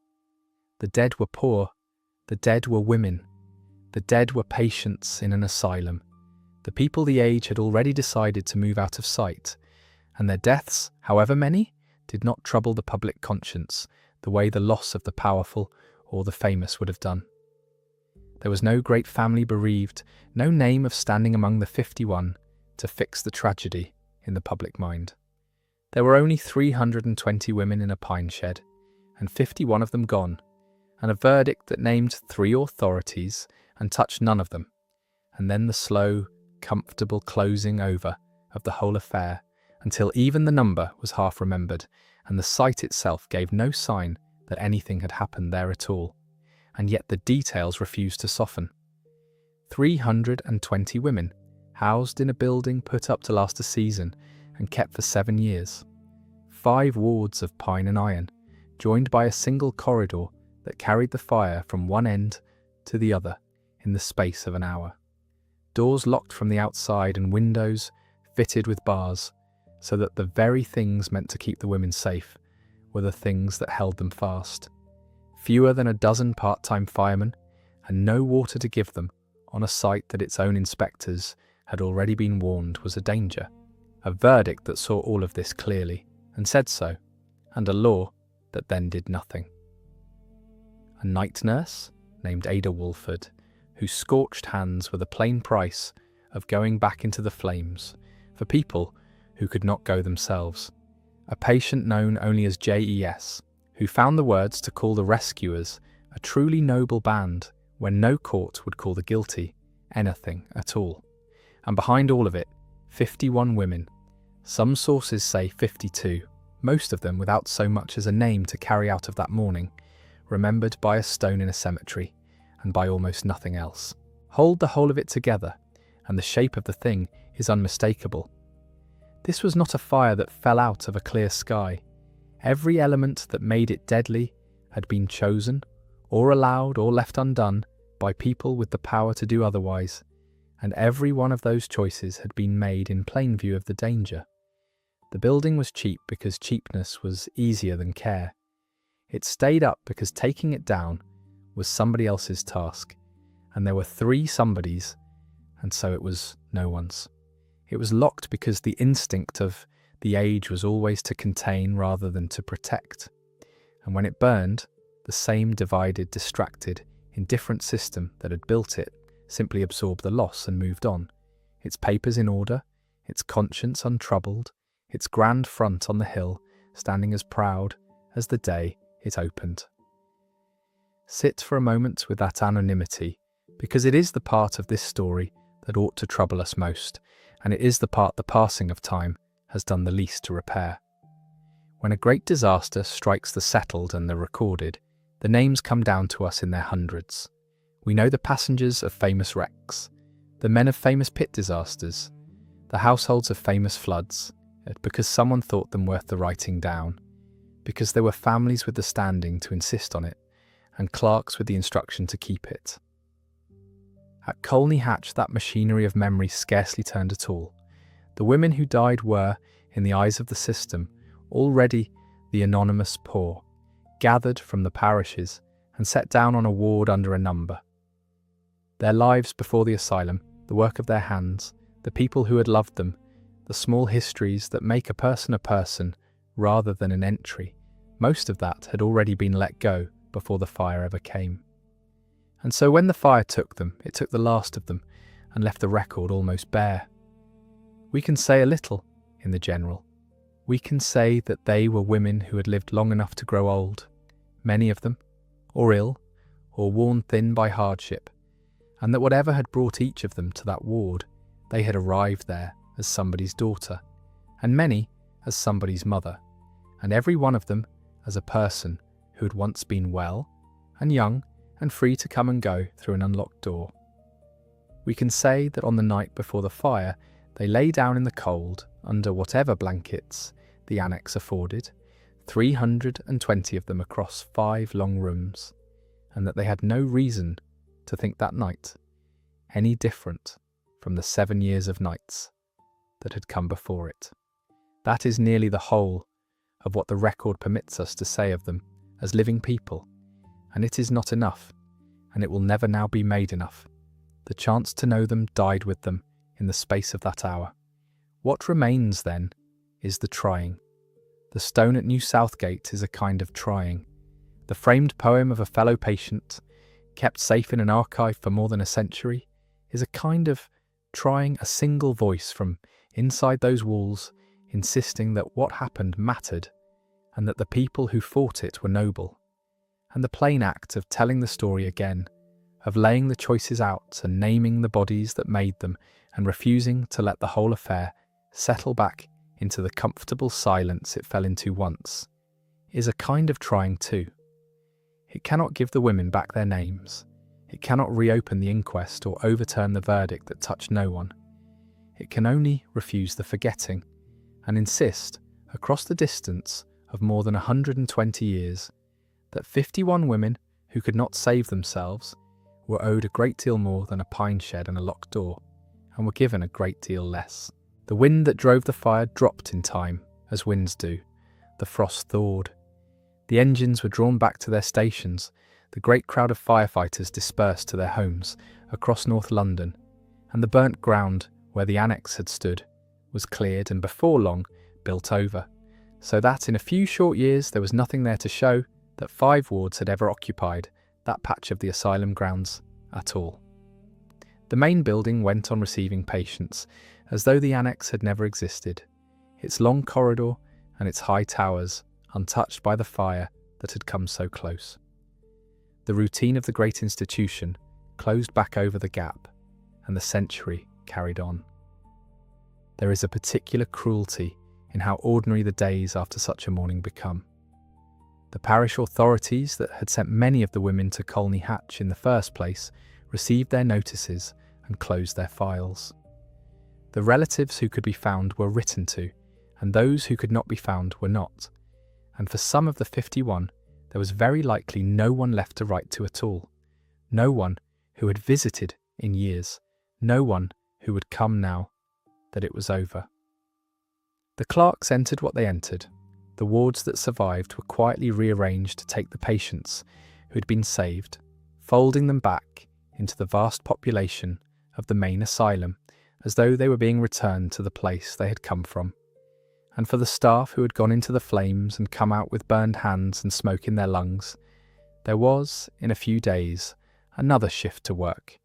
The dead were poor, the dead were women, the dead were patients in an asylum. The people the age had already decided to move out of sight, and their deaths, however many, did not trouble the public conscience the way the loss of the powerful or the famous would have done. There was no great family bereaved, no name of standing among the 51 to fix the tragedy in the public mind. There were only 320 women in a pine shed, and 51 of them gone, and a verdict that named 3 authorities and touched none of them, and then the slow, comfortable closing over of the whole affair, until even the number was half remembered, and the site itself gave no sign that anything had happened there at all, and yet the details refused to soften. 320 women, housed in a building put up to last a season and kept for 7 years. 5 wards of pine and iron, joined by a single corridor that carried the fire from one end to the other in the space of an hour. Doors locked from the outside and windows fitted with bars, so that the very things meant to keep the women safe were the things that held them fast. Fewer than a dozen part-time firemen, and no water to give them on a site that its own inspectors had already been warned was a danger. A verdict that saw all of this clearly, and said so, and a law that then did nothing. A night nurse, named Ada Walford, whose scorched hands were the plain price of going back into the flames for people who could not go themselves. A patient known only as JES, who found the words to call the rescuers a truly noble band when no court would call the guilty anything at all. And behind all of it, 51 women. Some sources say 52, most of them without so much as a name to carry out of that morning, remembered by a stone in a cemetery, and by almost nothing else. Hold the whole of it together, and the shape of the thing is unmistakable. This was not a fire that fell out of a clear sky. Every element that made it deadly had been chosen, or allowed or left undone, by people with the power to do otherwise, and every one of those choices had been made in plain view of the danger. The building was cheap because cheapness was easier than care. It stayed up because taking it down was somebody else's task, and there were 3 somebodies, and so it was no one's. It was locked because the instinct of the age was always to contain rather than to protect. And when it burned, the same divided, distracted, indifferent system that had built it simply absorbed the loss and moved on, its papers in order, its conscience untroubled, its grand front on the hill standing as proud as the day it opened. Sit for a moment with that anonymity, because it is the part of this story that ought to trouble us most, and it is the part the passing of time has done the least to repair. When a great disaster strikes the settled and the recorded, the names come down to us in their hundreds. We know the passengers of famous wrecks, the men of famous pit disasters, the households of famous floods, because someone thought them worth the writing down, because there were families with the standing to insist on it, and clerks with the instruction to keep it. At Colney Hatch, that machinery of memory scarcely turned at all. The women who died were, in the eyes of the system, already the anonymous poor, gathered from the parishes and set down on a ward under a number. Their lives before the asylum, the work of their hands, the people who had loved them, the small histories that make a person rather than an entry, most of that had already been let go before the fire ever came. And so when the fire took them, it took the last of them and left the record almost bare. We can say a little, in the general. We can say that they were women who had lived long enough to grow old, many of them, or ill, or worn thin by hardship, and that whatever had brought each of them to that ward, they had arrived there as somebody's daughter, and many as somebody's mother, and every one of them as a person who had once been well and young and free to come and go through an unlocked door. We can say that on the night before the fire, they lay down in the cold under whatever blankets the annex afforded, 320 of them across 5 long rooms, and that they had no reason to think that night any different from the 7 years of nights that had come before it. That is nearly the whole of what the record permits us to say of them as living people, and it is not enough, and it will never now be made enough. The chance to know them died with them in the space of that hour. What remains, then, is the trying. The stone at New Southgate is a kind of trying. The framed poem of a fellow patient, kept safe in an archive for more than a century, is a kind of trying a single voice from inside those walls, insisting that what happened mattered, and that the people who fought it were noble. And the plain act of telling the story again, of laying the choices out and naming the bodies that made them, and refusing to let the whole affair settle back into the comfortable silence it fell into once, is a kind of trying too. It cannot give the women back their names. It cannot reopen the inquest or overturn the verdict that touched no one. It can only refuse the forgetting, and insist, across the distance of more than 120 years, that 51 women who could not save themselves were owed a great deal more than a pine shed and a locked door, and were given a great deal less. The wind that drove the fire dropped in time, as winds do. The frost thawed. The engines were drawn back to their stations. The great crowd of firefighters dispersed to their homes across North London, and the burnt ground where the annex had stood was cleared and before long built over, so that in a few short years there was nothing there to show that 5 wards had ever occupied that patch of the asylum grounds at all. The main building went on receiving patients as though the annex had never existed, its long corridor and its high towers untouched by the fire that had come so close. The routine of the great institution closed back over the gap, and the century carried on. There is a particular cruelty in how ordinary the days after such a morning become. The parish authorities that had sent many of the women to Colney Hatch in the first place received their notices and closed their files. The relatives who could be found were written to, and those who could not be found were not, and for some of the 51 there was very likely no one left to write to at all, no one who had visited in years, no one who would come now that it was over. The clerks entered what they entered. The wards that survived were quietly rearranged to take the patients who had been saved, folding them back into the vast population of the main asylum as though they were being returned to the place they had come from. And for the staff who had gone into the flames and come out with burned hands and smoke in their lungs, there was, in a few days, another shift to work,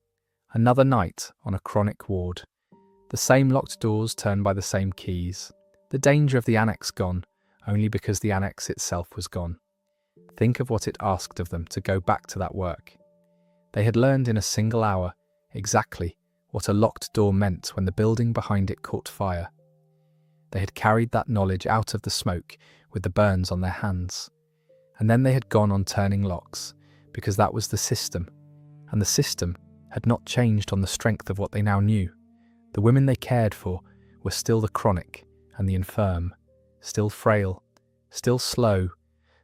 another night on a chronic ward, the same locked doors turned by the same keys, the danger of the annex gone only because the annex itself was gone. Think of what it asked of them to go back to that work. They had learned in a single hour exactly what a locked door meant when the building behind it caught fire. They had carried that knowledge out of the smoke with the burns on their hands. And then they had gone on turning locks, because that was the system, and the system had not changed on the strength of what they now knew. The women they cared for were still the chronic and the infirm, still frail, still slow,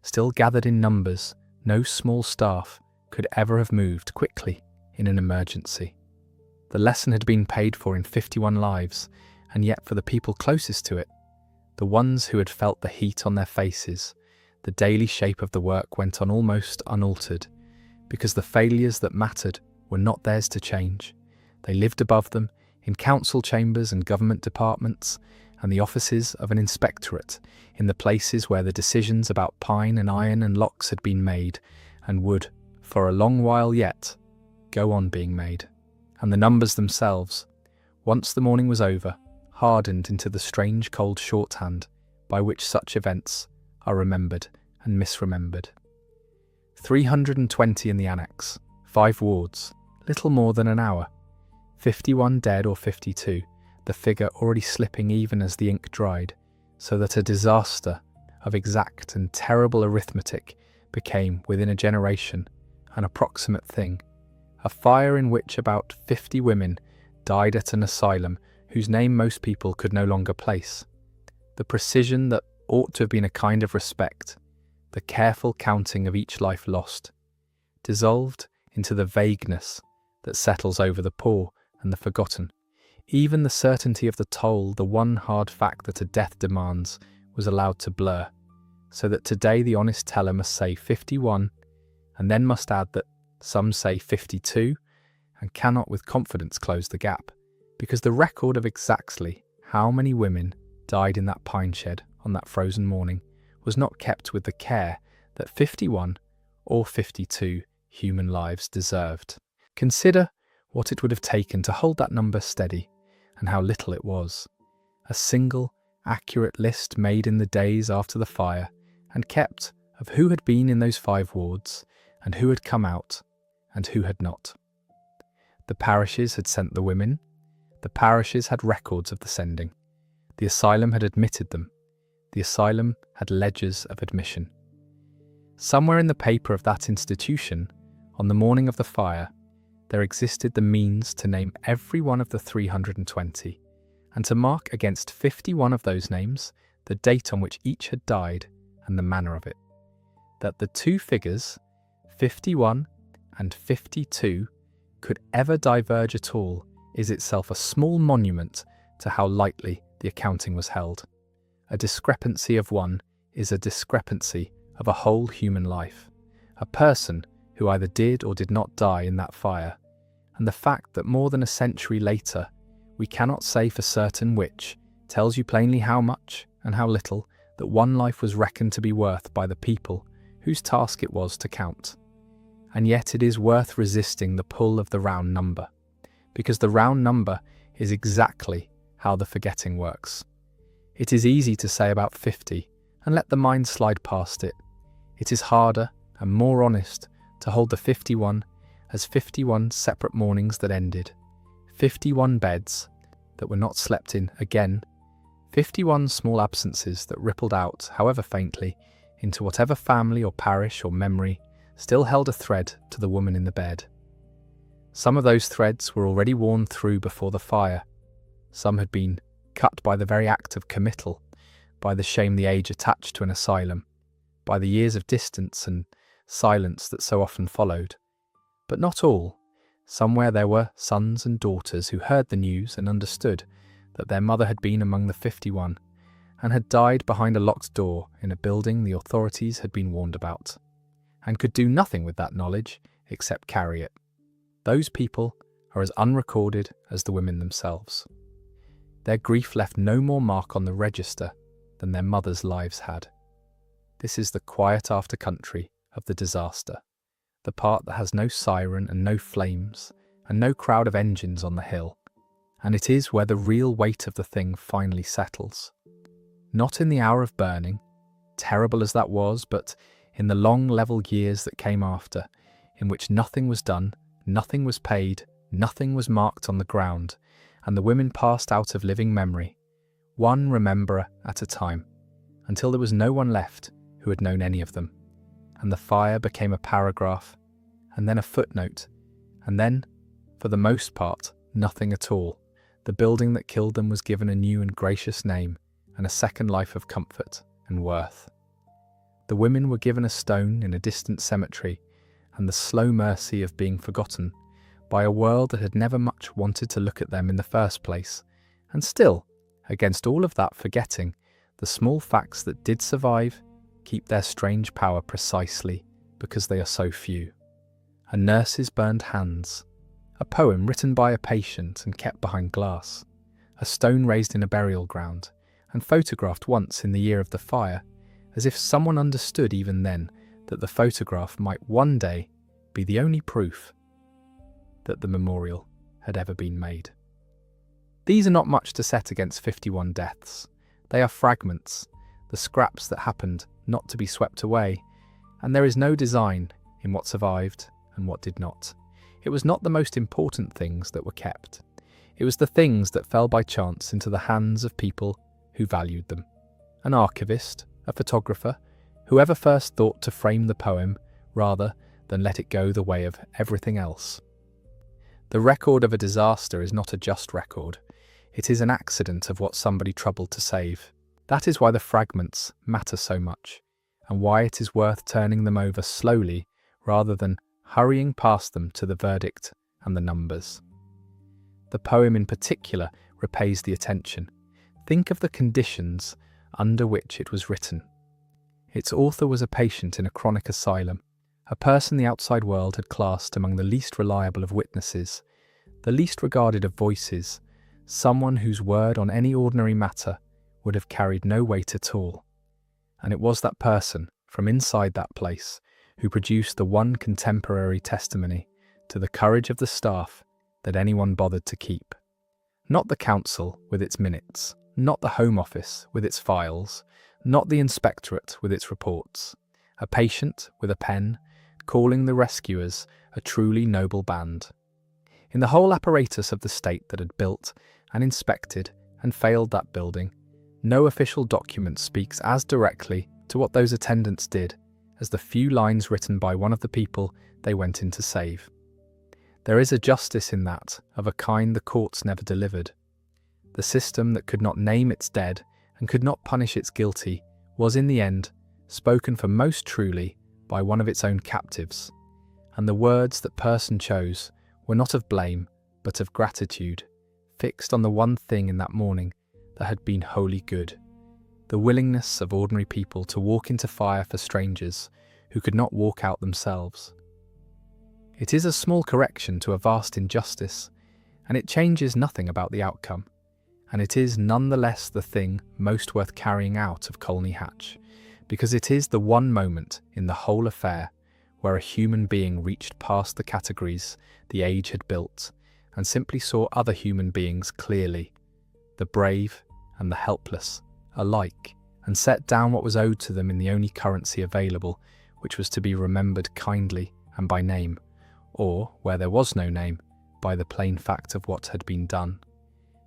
still gathered in numbers. No small staff could ever have moved quickly in an emergency. The lesson had been paid for in 51 lives, and yet for the people closest to it, the ones who had felt the heat on their faces, the daily shape of the work went on almost unaltered, because the failures that mattered were not theirs to change. They lived above them, in council chambers and government departments, and the offices of an inspectorate, in the places where the decisions about pine and iron and locks had been made, and would, for a long while yet, go on being made. And the numbers themselves, once the morning was over, hardened into the strange cold shorthand by which such events are remembered and misremembered. 320 in the annex, 5 wards, little more than an hour, 51 dead or 52, the figure already slipping even as the ink dried, so that a disaster of exact and terrible arithmetic became, within a generation, an approximate thing, a fire in which about 50 women died at an asylum whose name most people could no longer place. The precision that ought to have been a kind of respect, the careful counting of each life lost, dissolved into the vagueness that settles over the poor and the forgotten. Even the certainty of the toll, the one hard fact that a death demands, was allowed to blur, so that today the honest teller must say 51, and then must add that some say 52, and cannot with confidence close the gap, because the record of exactly how many women died in that pine shed on that frozen morning was not kept with the care that 51 or 52 human lives deserved. Consider what it would have taken to hold that number steady, and how little it was. A single, accurate list made in the days after the fire, and kept of who had been in those 5 wards, and who had come out, and who had not. The parishes had sent the women. The parishes had records of the sending. The asylum had admitted them. The asylum had ledgers of admission. Somewhere in the paper of that institution, on the morning of the fire, there existed the means to name every one of the 320, and to mark against 51 of those names the date on which each had died and the manner of it. That the 2 figures, 51 and 52, could ever diverge at all is itself a small monument to how lightly the accounting was held. A discrepancy of one is a discrepancy of a whole human life, a person who either did or did not die in that fire, and the fact that more than a century later we cannot say for certain which tells you plainly how much and how little that one life was reckoned to be worth by the people whose task it was to count. And yet it is worth resisting the pull of the round number, because the round number is exactly how the forgetting works. It is easy to say about 50 and let the mind slide past it. It is harder and more honest to hold the 51 as 51 separate mornings that ended, 51 beds that were not slept in again, 51 small absences that rippled out, however faintly, into whatever family or parish or memory still held a thread to the woman in the bed. Some of those threads were already worn through before the fire. Some had been cut by the very act of committal, by the shame the age attached to an asylum, by the years of distance and silence that so often followed. But not all. Somewhere there were sons and daughters who heard the news and understood that their mother had been among the 51 and had died behind a locked door in a building the authorities had been warned about, and could do nothing with that knowledge except carry it. Those people are as unrecorded as the women themselves. Their grief left no more mark on the register than their mothers' lives had. This is the quiet after country of the disaster, the part that has no siren and no flames and no crowd of engines on the hill, and it is where the real weight of the thing finally settles. Not in the hour of burning, terrible as that was, but in the long level years that came after, in which nothing was done, nothing was paid, nothing was marked on the ground, and the women passed out of living memory, one rememberer at a time, until there was no one left who had known any of them, and the fire became a paragraph, and then a footnote, and then, for the most part, nothing at all. The building that killed them was given a new and gracious name, and a second life of comfort and worth. The women were given a stone in a distant cemetery, and the slow mercy of being forgotten by a world that had never much wanted to look at them in the first place, and still, against all of that forgetting, the small facts that did survive keep their strange power precisely because they are so few. A nurse's burned hands, a poem written by a patient and kept behind glass, a stone raised in a burial ground and photographed once in the year of the fire, as if someone understood even then that the photograph might one day be the only proof that the memorial had ever been made. These are not much to set against 51 deaths. They are fragments, the scraps that happened not to be swept away, and there is no design in what survived and what did not. It was not the most important things that were kept. It was the things that fell by chance into the hands of people who valued them. An archivist, a photographer, whoever first thought to frame the poem rather than let it go the way of everything else. The record of a disaster is not a just record. It is an accident of what somebody troubled to save. That is why the fragments matter so much, and why it is worth turning them over slowly rather than hurrying past them to the verdict and the numbers. The poem in particular repays the attention. Think of the conditions under which it was written. Its author was a patient in a chronic asylum, a person the outside world had classed among the least reliable of witnesses, the least regarded of voices, someone whose word on any ordinary matter would have carried no weight at all. And it was that person, from inside that place, who produced the one contemporary testimony to the courage of the staff that anyone bothered to keep. Not the council with its minutes, not the Home Office with its files, not the inspectorate with its reports. A patient with a pen, calling the rescuers a truly noble band. In the whole apparatus of the state that had built and inspected and failed that building, no official document speaks as directly to what those attendants did as the few lines written by one of the people they went in to save. There is a justice in that of a kind the courts never delivered. The system that could not name its dead and could not punish its guilty was in the end spoken for most truly by one of its own captives, and the words that person chose were not of blame but of gratitude, fixed on the one thing in that morning that had been wholly good, the willingness of ordinary people to walk into fire for strangers who could not walk out themselves. It is a small correction to a vast injustice, and it changes nothing about the outcome, and it is none the less the thing most worth carrying out of Colney Hatch, because it is the one moment in the whole affair where a human being reached past the categories the age had built and simply saw other human beings clearly, the brave and the helpless alike, and set down what was owed to them in the only currency available, which was to be remembered kindly and by name, or, where there was no name, by the plain fact of what had been done.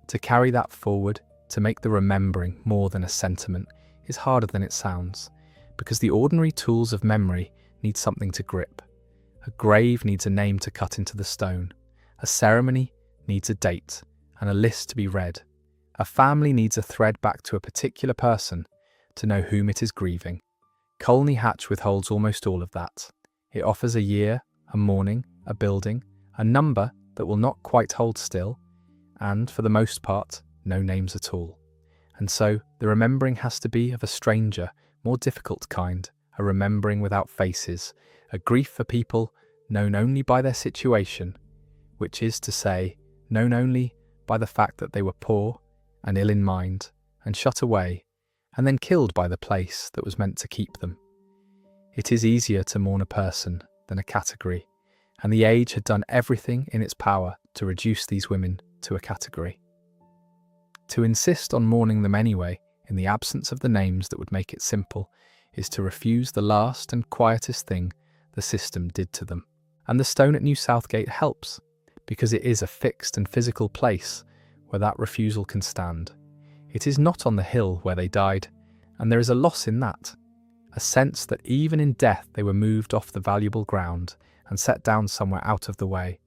To carry that forward, to make the remembering more than a sentiment, is harder than it sounds, because the ordinary tools of memory need something to grip. A grave needs a name to cut into the stone. A ceremony needs a date and a list to be read. A family needs a thread back to a particular person to know whom it is grieving. Colney Hatch withholds almost all of that. It offers a year, a morning, a building, a number that will not quite hold still, and, for the most part, no names at all. And so, the remembering has to be of a stranger, more difficult kind, a remembering without faces, a grief for people known only by their situation, which is to say, known only by the fact that they were poor and ill in mind and shut away, and then killed by the place that was meant to keep them. It is easier to mourn a person than a category, and the age had done everything in its power to reduce these women to a category. To insist on mourning them anyway, in the absence of the names that would make it simple, is to refuse the last and quietest thing the system did to them. And the stone at New Southgate helps, because it is a fixed and physical place where that refusal can stand. It is not on the hill where they died, and there is a loss in that, a sense that even in death they were moved off the valuable ground and set down somewhere out of the way.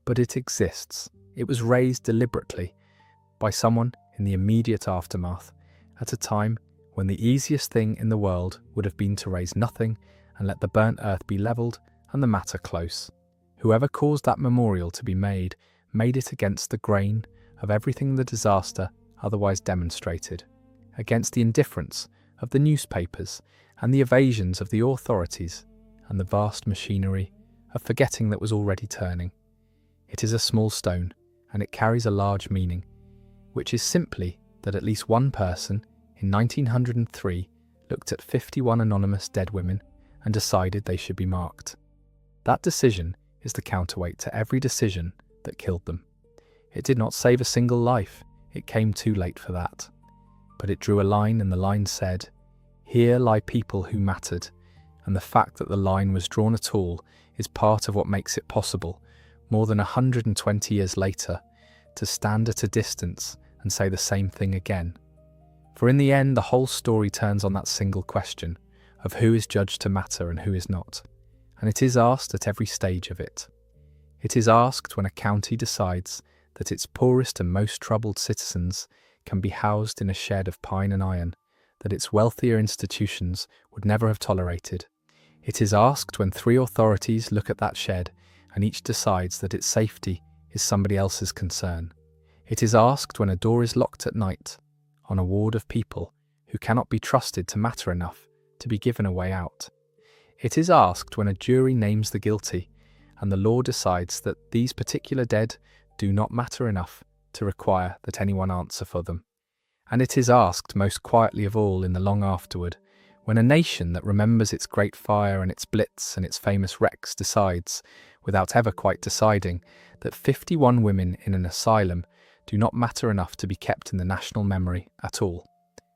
But it exists. It was raised deliberately by someone in the immediate aftermath, at a time when the easiest thing in the world would have been to raise nothing and let the burnt earth be levelled and the matter close. Whoever caused that memorial to be made it against the grain of everything the disaster otherwise demonstrated, against the indifference of the newspapers and the evasions of the authorities and the vast machinery of forgetting that was already turning. It is a small stone, and it carries a large meaning, which is simply that at least one person in 1903 looked at 51 anonymous dead women and decided they should be marked. That decision is the counterweight to every decision that killed them. It did not save a single life, it came too late for that. But it drew a line, and the line said, "Here lie people who mattered," and the fact that the line was drawn at all is part of what makes it possible, more than 120 years later, to stand at a distance and say the same thing again. For in the end, the whole story turns on that single question of who is judged to matter and who is not. And it is asked at every stage of it. It is asked when a county decides that its poorest and most troubled citizens can be housed in a shed of pine and iron that its wealthier institutions would never have tolerated. It is asked when 3 authorities look at that shed and each decides that its safety is somebody else's concern. It is asked when a door is locked at night on a ward of people who cannot be trusted to matter enough to be given a way out. It is asked when a jury names the guilty and the law decides that these particular dead do not matter enough to require that anyone answer for them. And it is asked most quietly of all in the long afterward, when a nation that remembers its great fire and its blitz and its famous wrecks decides, without ever quite deciding, that 51 women in an asylum do not matter enough to be kept in the national memory at all.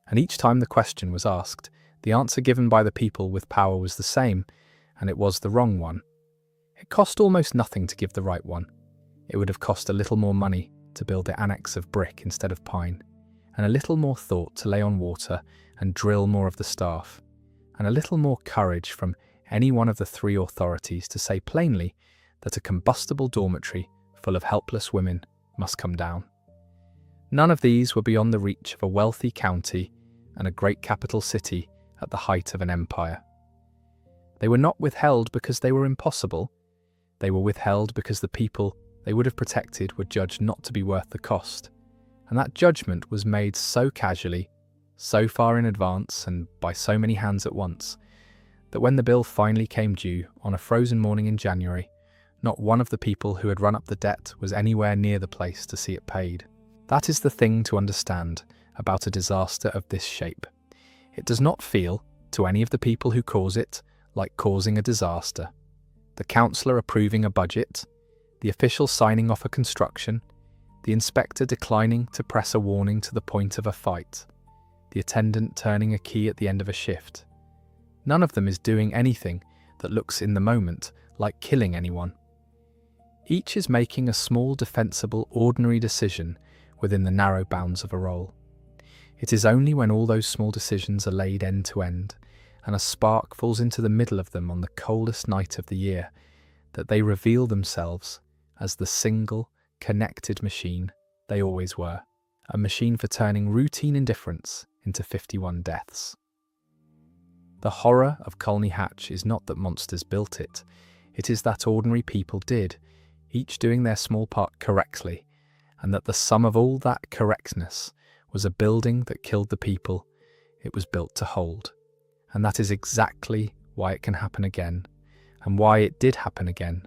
And each time the question was asked, the answer given by the people with power was the same, and it was the wrong one. It cost almost nothing to give the right one. It would have cost a little more money to build the annex of brick instead of pine, and a little more thought to lay on water and drill more of the staff, and a little more courage from any one of the 3 authorities to say plainly that a combustible dormitory full of helpless women must come down. None of these were beyond the reach of a wealthy county and a great capital city at the height of an empire. They were not withheld because they were impossible. They were withheld because the people they would have protected were judged not to be worth the cost. And that judgment was made so casually, so far in advance, and by so many hands at once, that when the bill finally came due on a frozen morning in January, not one of the people who had run up the debt was anywhere near the place to see it paid. That is the thing to understand about a disaster of this shape. It does not feel, to any of the people who cause it, like causing a disaster. The councillor approving a budget, the official signing off a construction, the inspector declining to press a warning to the point of a fight, the attendant turning a key at the end of a shift. None of them is doing anything that looks in the moment like killing anyone. Each is making a small, defensible, ordinary decision within the narrow bounds of a role. It is only when all those small decisions are laid end to end, and a spark falls into the middle of them on the coldest night of the year, that they reveal themselves as the single, connected machine they always were, a machine for turning routine indifference into 51 deaths. The horror of Colney Hatch is not that monsters built it, it is that ordinary people did, each doing their small part correctly, and that the sum of all that correctness was a building that killed the people it was built to hold. And that is exactly why it can happen again, and why it did happen again,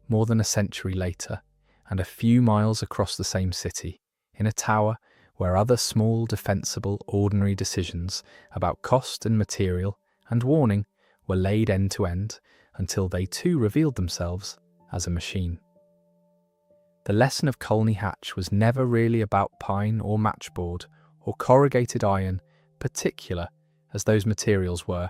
more than a century later, and a few miles across the same city, in a tower where other small, defensible, ordinary decisions about cost and material and warning were laid end to end until they too revealed themselves as a machine. The lesson of Colney Hatch was never really about pine or matchboard or corrugated iron, particular as those materials were.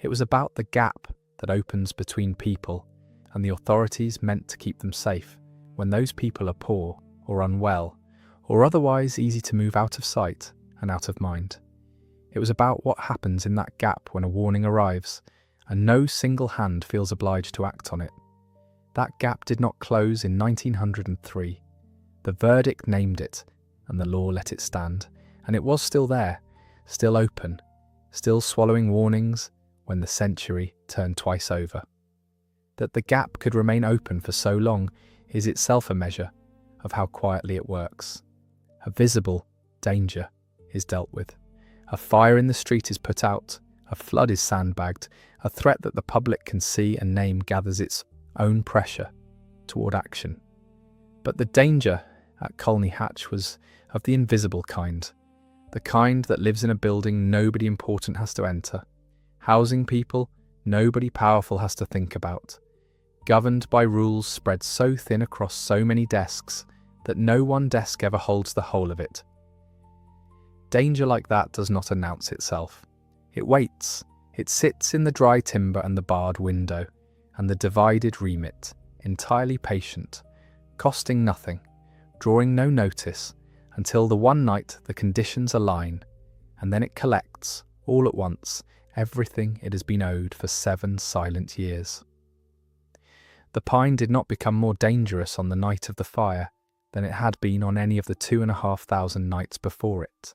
It was about the gap that opens between people and the authorities meant to keep them safe when those people are poor or unwell or otherwise easy to move out of sight and out of mind. It was about what happens in that gap when a warning arrives and no single hand feels obliged to act on it. That gap did not close in 1903. The verdict named it, and the law let it stand, and it was still there, still open, still swallowing warnings when the century turned twice over. That the gap could remain open for so long is itself a measure of how quietly it works. A visible danger is dealt with. A fire in the street is put out, a flood is sandbagged, a threat that the public can see and name gathers its own pressure toward action. But the danger at Colney Hatch was of the invisible kind, the kind that lives in a building nobody important has to enter, housing people nobody powerful has to think about, governed by rules spread so thin across so many desks that no one desk ever holds the whole of it. Danger like that does not announce itself. It waits. It sits in the dry timber and the barred window, and the divided remit, entirely patient, costing nothing, drawing no notice, until the one night the conditions align, and then it collects, all at once, everything it has been owed for 7 silent years. The pine did not become more dangerous on the night of the fire than it had been on any of the 2,500 nights before it.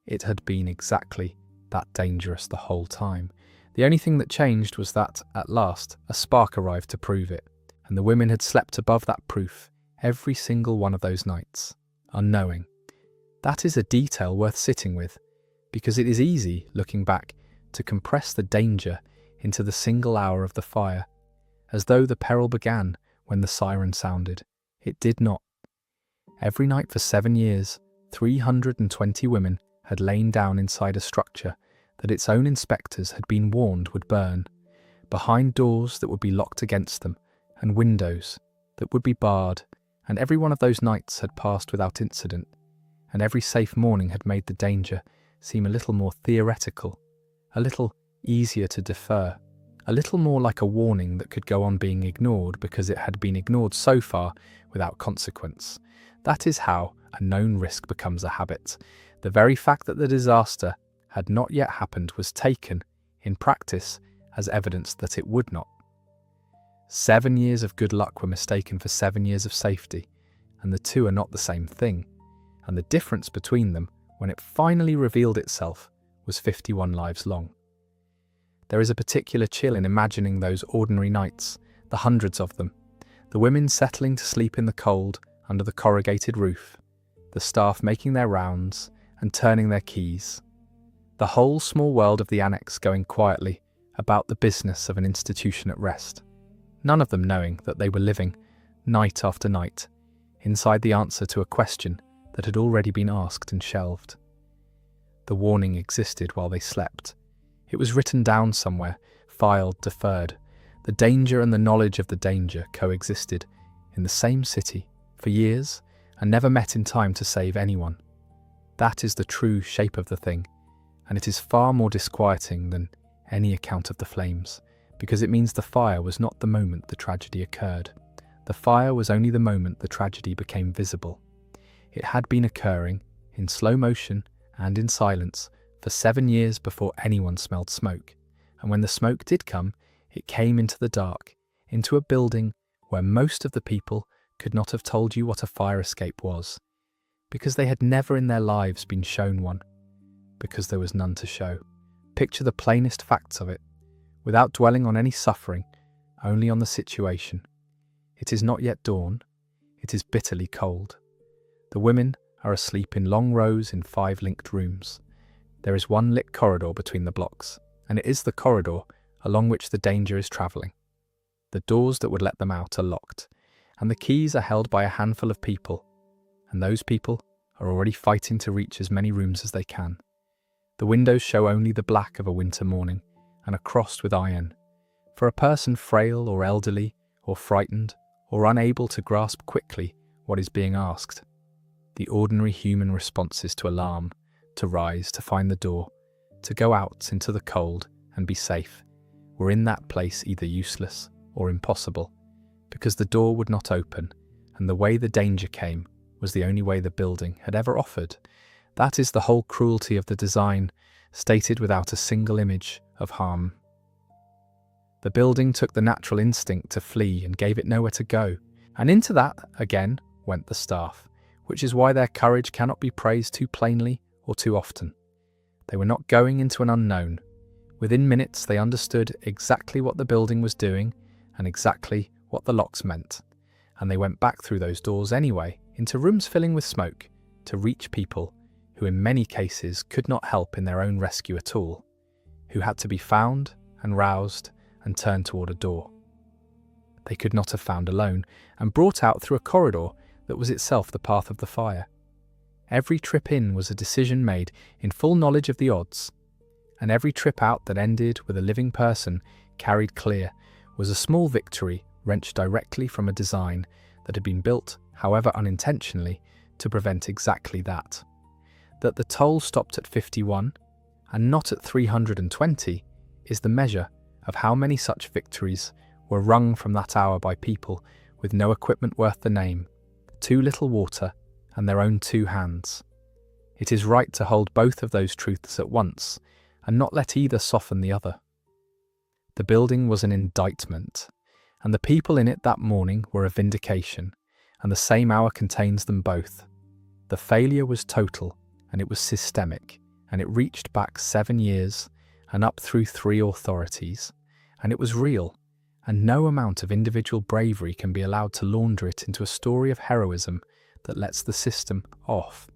It had been exactly that dangerous the whole time. The only thing that changed was that, at last, a spark arrived to prove it, and the women had slept above that proof every single one of those nights, unknowing. That is a detail worth sitting with, because it is easy, looking back, to compress the danger into the single hour of the fire, as though the peril began when the siren sounded. It did not. Every night for 7 years, 320 women had lain down inside a structure that its own inspectors had been warned would burn, behind doors that would be locked against them, and windows that would be barred, and every one of those nights had passed without incident, and every safe morning had made the danger seem a little more theoretical, a little easier to defer, a little more like a warning that could go on being ignored because it had been ignored so far without consequence. That is how a known risk becomes a habit. The very fact that the disaster had not yet happened was taken, in practice, as evidence that it would not. 7 years of good luck were mistaken for 7 years of safety, and the two are not the same thing, and the difference between them, when it finally revealed itself, was 51 lives long. There is a particular chill in imagining those ordinary nights, the hundreds of them, the women settling to sleep in the cold under the corrugated roof, the staff making their rounds and turning their keys, the whole small world of the annex going quietly about the business of an institution at rest, none of them knowing that they were living, night after night, inside the answer to a question that had already been asked and shelved. The warning existed while they slept. It was written down somewhere, filed, deferred. The danger and the knowledge of the danger coexisted in the same city for years and never met in time to save anyone. That is the true shape of the thing, and it is far more disquieting than any account of the flames, because it means the fire was not the moment the tragedy occurred. The fire was only the moment the tragedy became visible. It had been occurring, in slow motion and in silence, for 7 years before anyone smelled smoke, and when the smoke did come, it came into the dark, into a building where most of the people could not have told you what a fire escape was, because they had never in their lives been shown one, because there was none to show. Picture the plainest facts of it, without dwelling on any suffering, only on the situation. It is not yet dawn, it is bitterly cold. The women are asleep in long rows in 5 linked rooms. There is one lit corridor between the blocks, and it is the corridor along which the danger is travelling. The doors that would let them out are locked, and the keys are held by a handful of people, and those people are already fighting to reach as many rooms as they can. The windows show only the black of a winter morning, and are crossed with iron. For a person frail or elderly, or frightened, or unable to grasp quickly what is being asked, the ordinary human responses to alarm, to rise, to find the door, to go out into the cold and be safe, were in that place either useless or impossible, because the door would not open, and the way the danger came was the only way the building had ever offered. That is the whole cruelty of the design, stated without a single image of harm. The building took the natural instinct to flee and gave it nowhere to go, and into that, again, went the staff, which is why their courage cannot be praised too plainly or too often. They were not going into an unknown. Within minutes they understood exactly what the building was doing and exactly what the locks meant, and they went back through those doors anyway, into rooms filling with smoke, to reach people who in many cases could not help in their own rescue at all, who had to be found and roused and turned toward a door they could not have found alone, and brought out through a corridor that was itself the path of the fire. Every trip in was a decision made in full knowledge of the odds, and every trip out that ended with a living person carried clear was a small victory wrenched directly from a design that had been built, however unintentionally, to prevent exactly that. That the toll stopped at 51 and not at 320 is the measure of how many such victories were wrung from that hour by people with no equipment worth the name, too little water, and their own two hands. It is right to hold both of those truths at once, and not let either soften the other. The building was an indictment, and the people in it that morning were a vindication, and the same hour contains them both. The failure was total, and it was systemic, and it reached back 7 years, and up through 3 authorities, and it was real, and no amount of individual bravery can be allowed to launder it into a story of heroism that lets the system off.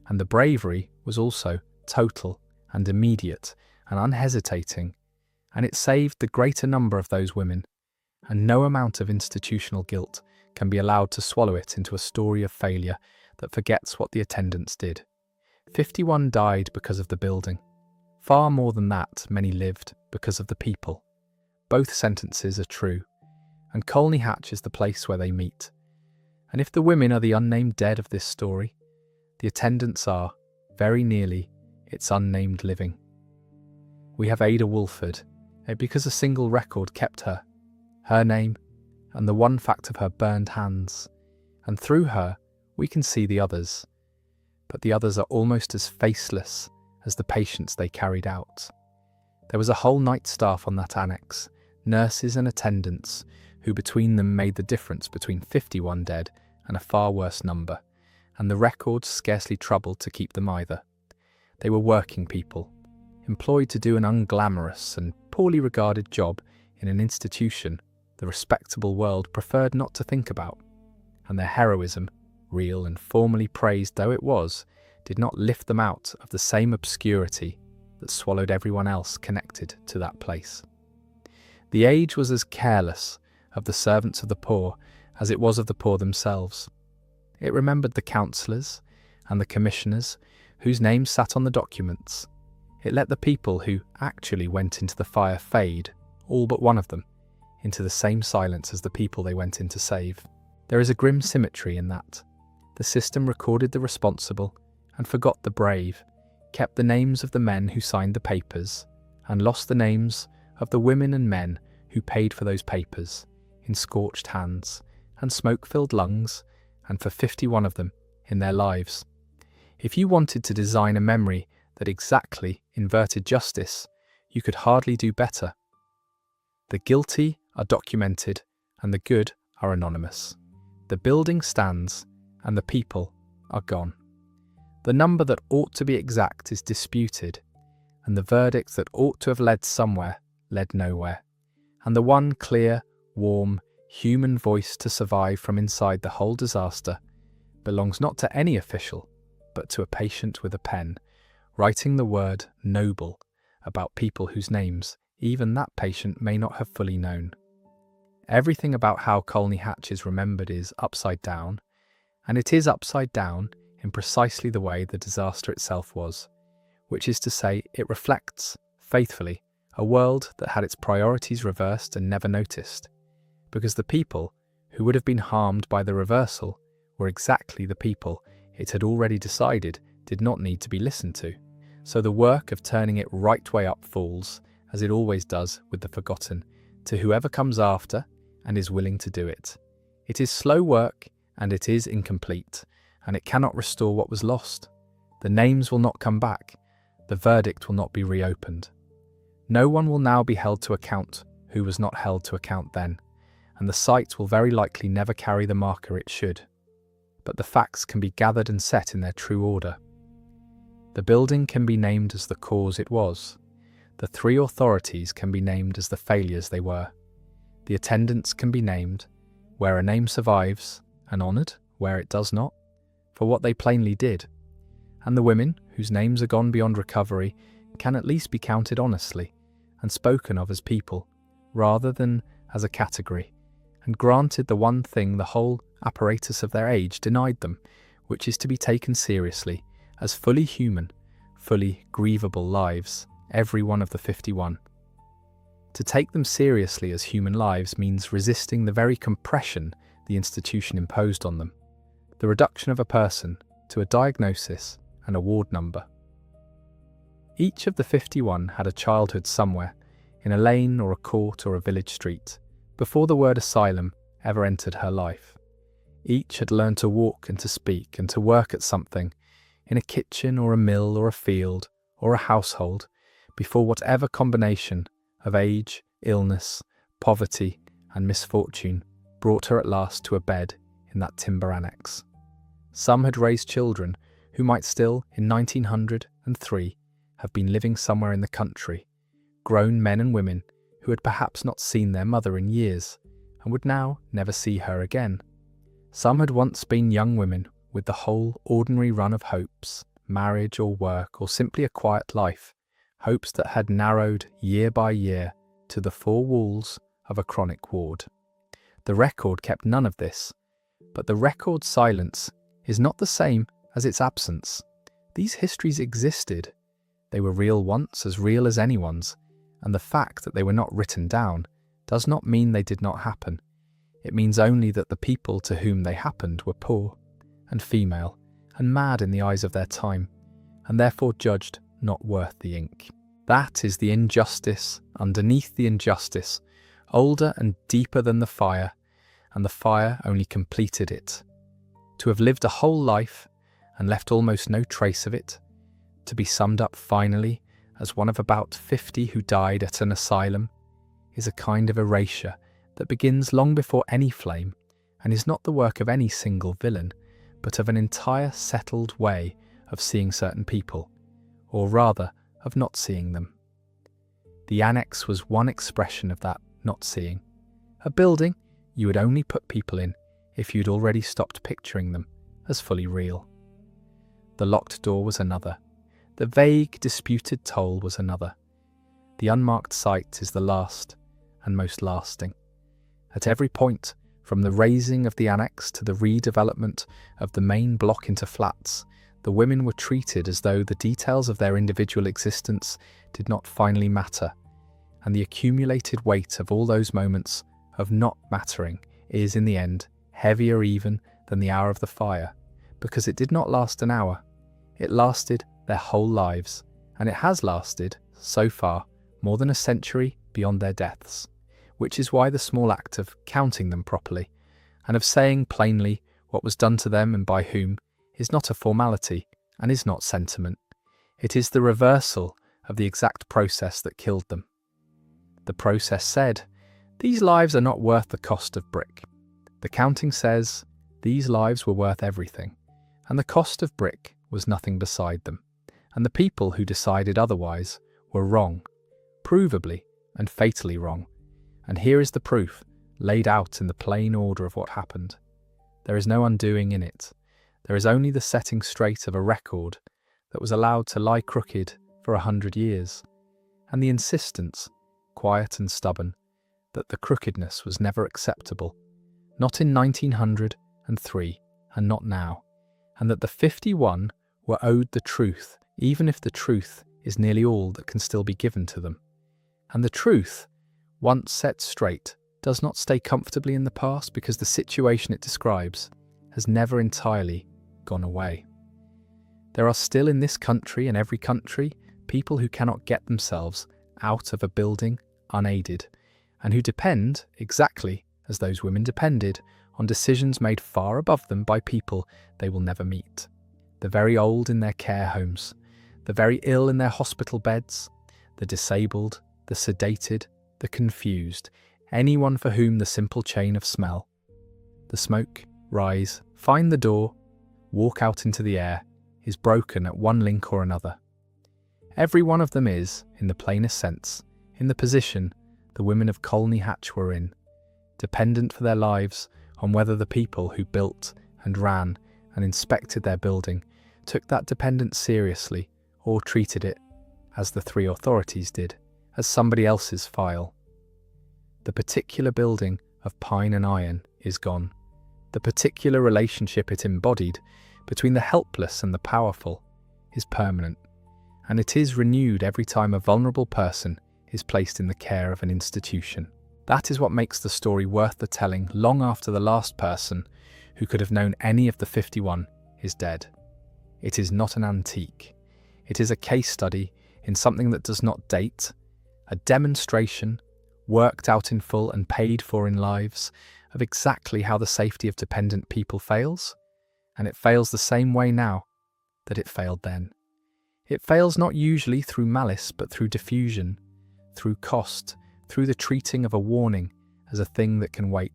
And the bravery was also total and immediate and unhesitating, and it saved the greater number of those women, and no amount of institutional guilt can be allowed to swallow it into a story of failure that forgets what the attendants did. 51 died because of the building. Far more than that, many lived because of the people. Both sentences are true, and Colney Hatch is the place where they meet. And if the women are the unnamed dead of this story, the attendants are, very nearly, its unnamed living. We have Ada Wolford, because a single record kept her name, and the one fact of her burned hands, and through her we can see the others, but the others are almost as faceless as the patients they carried out. There was a whole night staff on that annex, nurses and attendants, who between them made the difference between 51 dead and a far worse number, and the records scarcely troubled to keep them either. They were working people, employed to do an unglamorous and poorly regarded job in an institution the respectable world preferred not to think about, and their heroism, real and formally praised though it was, did not lift them out of the same obscurity that swallowed everyone else connected to that place. The age was as careless of the servants of the poor as it was of the poor themselves. It remembered the councillors and the commissioners whose names sat on the documents. It let the people who actually went into the fire fade, all but one of them, into the same silence as the people they went in to save. There is a grim symmetry in that. The system recorded the responsible and forgot the brave, kept the names of the men who signed the papers, and lost the names of the women and men who paid for those papers, in scorched hands and smoke-filled lungs, and for 51 of them in their lives. If you wanted to design a memory that exactly inverted justice, you could hardly do better. The guilty are documented and the good are anonymous. The building stands and the people are gone. The number that ought to be exact is disputed, and the verdict that ought to have led somewhere led nowhere. And the one clear, warm, human voice to survive from inside the whole disaster belongs not to any official, but to a patient with a pen, writing the word noble about people whose names even that patient may not have fully known. Everything about how Colney Hatch is remembered is upside down, and it is upside down in precisely the way the disaster itself was, which is to say, it reflects, faithfully, a world that had its priorities reversed and never noticed, because the people who would have been harmed by the reversal were exactly the people it had already decided did not need to be listened to. So the work of turning it right way up falls, as it always does with the forgotten, to whoever comes after and is willing to do it. It is slow work and it is incomplete, and it cannot restore what was lost. The names will not come back. The verdict will not be reopened. No one will now be held to account who was not held to account then, and the site will very likely never carry the marker it should. But the facts can be gathered and set in their true order. The building can be named as the cause it was. The 3 authorities can be named as the failures they were. The attendants can be named, where a name survives, and honoured where it does not, for what they plainly did. And the women, whose names are gone beyond recovery, can at least be counted honestly, and spoken of as people, rather than as a category, and granted the one thing the whole apparatus of their age denied them, which is to be taken seriously as fully human, fully grievable lives, every one of the 51. To take them seriously as human lives means resisting the very compression the institution imposed on them, the reduction of a person to a diagnosis and a ward number. Each of the 51 had a childhood somewhere, in a lane or a court or a village street, before the word asylum ever entered her life. Each had learned to walk and to speak and to work at something, in a kitchen or a mill or a field or a household, before whatever combination of age, illness, poverty and misfortune brought her at last to a bed in that timber annex. Some had raised children who might still, in 1903, have been living somewhere in the country, grown men and women who had perhaps not seen their mother in years and would now never see her again. Some had once been young women with the whole ordinary run of hopes, marriage or work or simply a quiet life, hopes that had narrowed year by year to the four walls of a chronic ward. The record kept none of this, but the record's silence is not the same as its absence. These histories existed. They were real once, as real as anyone's, and the fact that they were not written down does not mean they did not happen. It means only that the people to whom they happened were poor and female and mad in the eyes of their time, and therefore judged not worth the ink. That is the injustice underneath the injustice, older and deeper than the fire, and the fire only completed it. To have lived a whole life and left almost no trace of it, to be summed up finally as one of about 50 who died at an asylum, is a kind of erasure that begins long before any flame, and is not the work of any single villain, but of an entire settled way of seeing certain people, or rather of not seeing them. The annex was one expression of that not seeing. A building you would only put people in if you'd already stopped picturing them as fully real. The locked door was another. The vague, disputed toll was another. The unmarked site is the last and most lasting. At every point, from the raising of the annex to the redevelopment of the main block into flats, the women were treated as though the details of their individual existence did not finally matter, and the accumulated weight of all those moments of not mattering is, in the end, heavier even than the hour of the fire, because it did not last an hour. It lasted their whole lives, and it has lasted, so far, more than a century beyond their deaths, which is why the small act of counting them properly, and of saying plainly what was done to them and by whom, is not a formality and is not sentiment. It is the reversal of the exact process that killed them. The process said, "These lives are not worth the cost of brick." The counting says, "These lives were worth everything," and the cost of brick was nothing beside them. And the people who decided otherwise were wrong, provably and fatally wrong. And here is the proof, laid out in the plain order of what happened. There is no undoing in it. There is only the setting straight of a record that was allowed to lie crooked for 100 years, and the insistence, quiet and stubborn, that the crookedness was never acceptable, not in 1903 and not now, and that the 51 were owed the truth, even if the truth is nearly all that can still be given to them. And the truth, once set straight, does not stay comfortably in the past because the situation it describes has never entirely gone away. There are still in this country and every country people who cannot get themselves out of a building unaided, and who depend, exactly as those women depended, on decisions made far above them by people they will never meet. The very old in their care homes, the very ill in their hospital beds, the disabled, the sedated, the confused, anyone for whom the simple chain of smell, the smoke, rise, find the door, walk out into the air, is broken at one link or another. Every one of them is, in the plainest sense, in the position the women of Colney Hatch were in, dependent for their lives on whether the people who built and ran and inspected their building took that dependence seriously or treated it, as the three authorities did, as somebody else's file. The particular building of pine and iron is gone. The particular relationship it embodied between the helpless and the powerful is permanent, and it is renewed every time a vulnerable person is placed in the care of an institution. That is what makes the story worth the telling long after the last person who could have known any of the 51 is dead. It is not an antique. It is a case study in something that does not date, a demonstration, worked out in full and paid for in lives, of exactly how the safety of dependent people fails, and it fails the same way now that it failed then. It fails not usually through malice, but through diffusion, through cost, through the treating of a warning as a thing that can wait,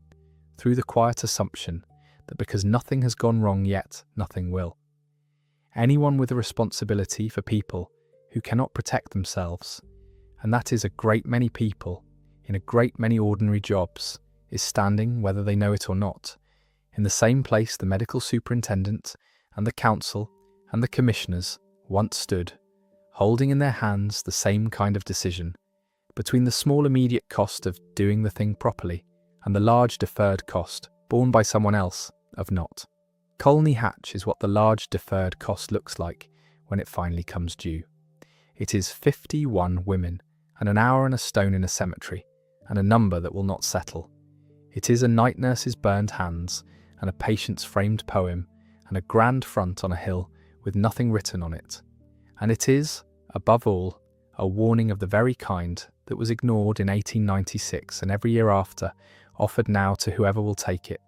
through the quiet assumption that because nothing has gone wrong yet, nothing will. Anyone with a responsibility for people who cannot protect themselves, and that is a great many people in a great many ordinary jobs, is standing, whether they know it or not, in the same place the medical superintendent and the council and the commissioners once stood, holding in their hands the same kind of decision between the small immediate cost of doing the thing properly and the large deferred cost borne by someone else of not. Colney Hatch is what the large deferred cost looks like when it finally comes due. It is 51 women and an hour and a stone in a cemetery, and a number that will not settle. It is a night nurse's burned hands and a patient's framed poem and a grand front on a hill with nothing written on it. And it is, above all, a warning of the very kind that was ignored in 1896 and every year after, offered now to whoever will take it,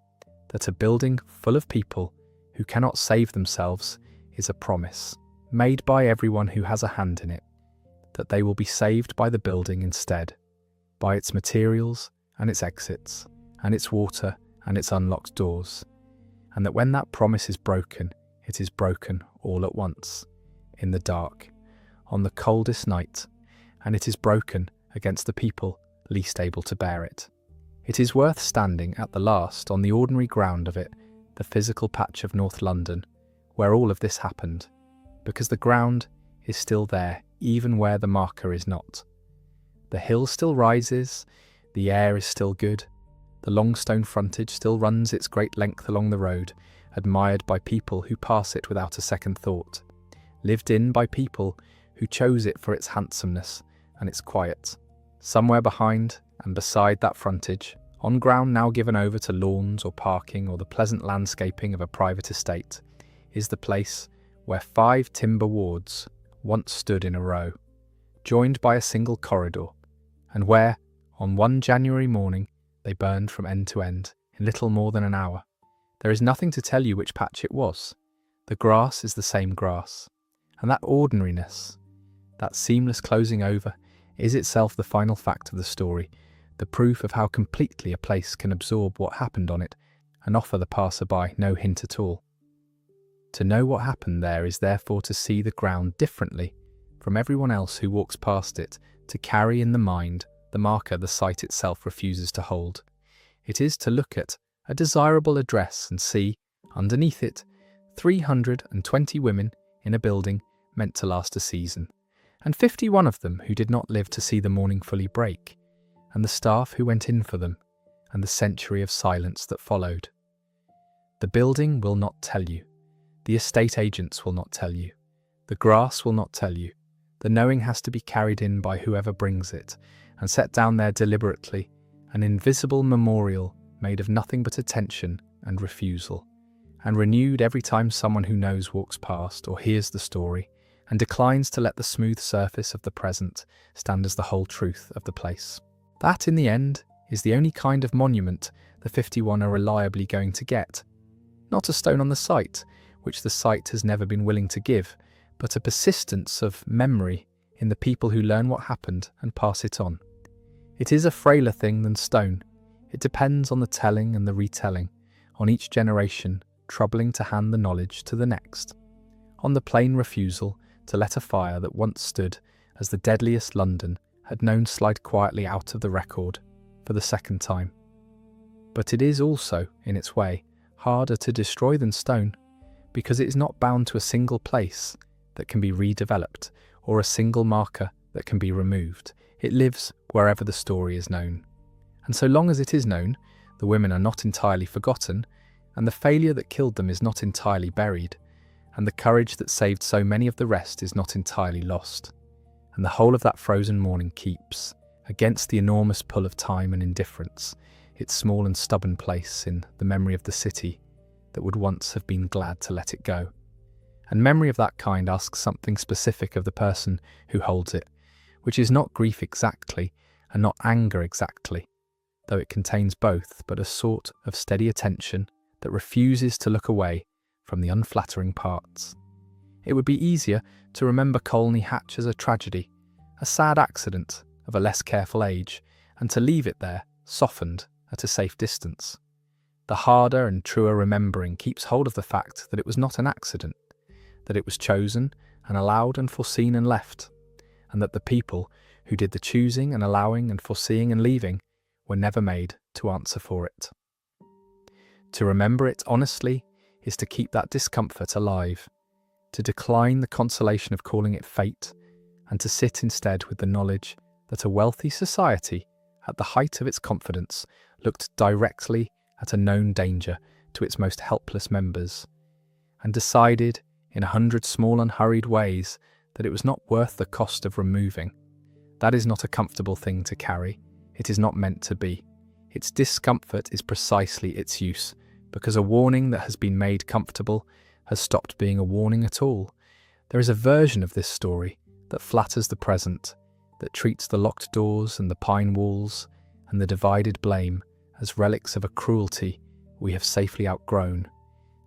that a building full of people who cannot save themselves is a promise, made by everyone who has a hand in it, that they will be saved by the building instead, by its materials and its exits, and its water and its unlocked doors, and that when that promise is broken, it is broken all at once, in the dark, on the coldest night, and it is broken against the people least able to bear it. It is worth standing at the last on the ordinary ground of it, the physical patch of North London, where all of this happened, because the ground is still there, even where the marker is not. The hill still rises, the air is still good, the long stone frontage still runs its great length along the road, admired by people who pass it without a second thought, lived in by people who chose it for its handsomeness and its quiet. Somewhere behind and beside that frontage, on ground now given over to lawns or parking or the pleasant landscaping of a private estate, is the place where 5 timber wards once stood in a row, joined by a single corridor, and where, on one January morning, they burned from end to end in little more than an hour. There is nothing to tell you which patch it was. The grass is the same grass, and that ordinariness, that seamless closing over, is itself the final fact of the story, the proof of how completely a place can absorb what happened on it and offer the passer-by no hint at all. To know what happened there is therefore to see the ground differently from everyone else who walks past it, to carry in the mind the marker the site itself refuses to hold. It is to look at a desirable address and see, underneath it, 320 women in a building meant to last a season, and 51 of them who did not live to see the morning fully break, and the staff who went in for them, and the century of silence that followed. The building will not tell you. The estate agents will not tell you. The grass will not tell you. The knowing has to be carried in by whoever brings it, and set down there deliberately, an invisible memorial made of nothing but attention and refusal, and renewed every time someone who knows walks past or hears the story, and declines to let the smooth surface of the present stand as the whole truth of the place. That, in the end, is the only kind of monument the 51 are reliably going to get. Not a stone on the site, which the site has never been willing to give, but a persistence of memory in the people who learn what happened and pass it on. It is a frailer thing than stone. It depends on the telling and the retelling, on each generation troubling to hand the knowledge to the next, on the plain refusal to let a fire that once stood as the deadliest London had known slide quietly out of the record for the second time. But it is also, in its way, harder to destroy than stone, because it is not bound to a single place that can be redeveloped or a single marker that can be removed. It lives wherever the story is known. And so long as it is known, the women are not entirely forgotten, and the failure that killed them is not entirely buried, and the courage that saved so many of the rest is not entirely lost. And the whole of that frozen morning keeps, against the enormous pull of time and indifference, its small and stubborn place in the memory of the city that would once have been glad to let it go. And memory of that kind asks something specific of the person who holds it, which is not grief exactly, and not anger exactly, though it contains both, but a sort of steady attention that refuses to look away from the unflattering parts. It would be easier to remember Colney Hatch as a tragedy, a sad accident of a less careful age, and to leave it there, softened, at a safe distance. The harder and truer remembering keeps hold of the fact that it was not an accident, that it was chosen and allowed and foreseen and left, and that the people who did the choosing and allowing and foreseeing and leaving were never made to answer for it. To remember it honestly is to keep that discomfort alive, to decline the consolation of calling it fate, and to sit instead with the knowledge that a wealthy society, at the height of its confidence, looked directly at a known danger to its most helpless members, and decided in 100 small unhurried ways that it was not worth the cost of removing. That is not a comfortable thing to carry. It is not meant to be. Its discomfort is precisely its use, because a warning that has been made comfortable has stopped being a warning at all. There is a version of this story that flatters the present, that treats the locked doors and the pine walls and the divided blame as relics of a cruelty we have safely outgrown,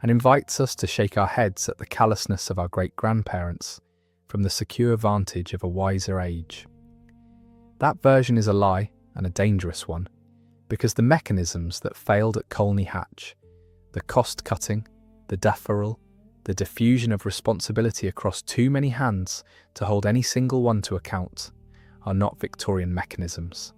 and invites us to shake our heads at the callousness of our great-grandparents from the secure vantage of a wiser age. That version is a lie, and a dangerous one, because the mechanisms that failed at Colney Hatch, the cost-cutting, the deferral, the diffusion of responsibility across too many hands to hold any single one to account, are not Victorian mechanisms.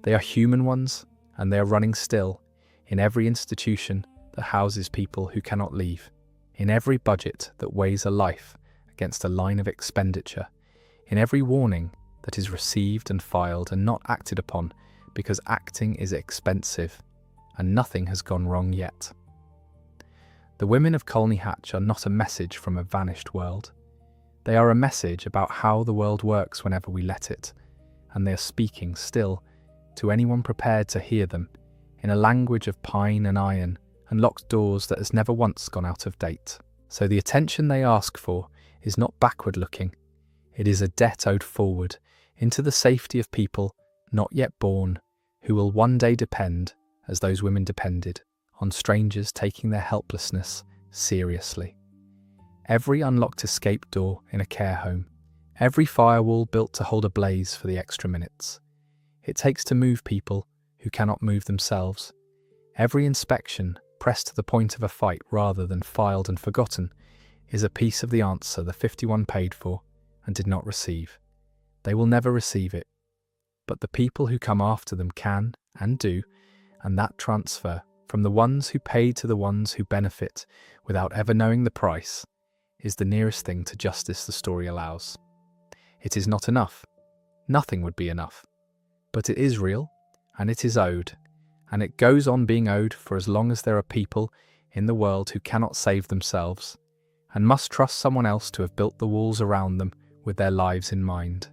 They are human ones, and they are running still in every institution that houses people who cannot leave, in every budget that weighs a life against a line of expenditure, in every warning that is received and filed and not acted upon because acting is expensive, and nothing has gone wrong yet. The women of Colney Hatch are not a message from a vanished world. They are a message about how the world works whenever we let it, and they are speaking still to anyone prepared to hear them in a language of pine and iron and locked doors that has never once gone out of date. So the attention they ask for is not backward-looking. It is a debt owed forward into the safety of people not yet born, who will one day depend, as those women depended, on strangers taking their helplessness seriously. Every unlocked escape door in a care home, every firewall built to hold a blaze for the extra minutes it takes to move people who cannot move themselves, every inspection pressed to the point of a fight rather than filed and forgotten, is a piece of the answer the 51 paid for and did not receive. They will never receive it, but the people who come after them can and do, and that transfer from the ones who paid to the ones who benefit without ever knowing the price is the nearest thing to justice the story allows. It is not enough. Nothing would be enough. But it is real, and it is owed, and it goes on being owed for as long as there are people in the world who cannot save themselves, and must trust someone else to have built the walls around them with their lives in mind.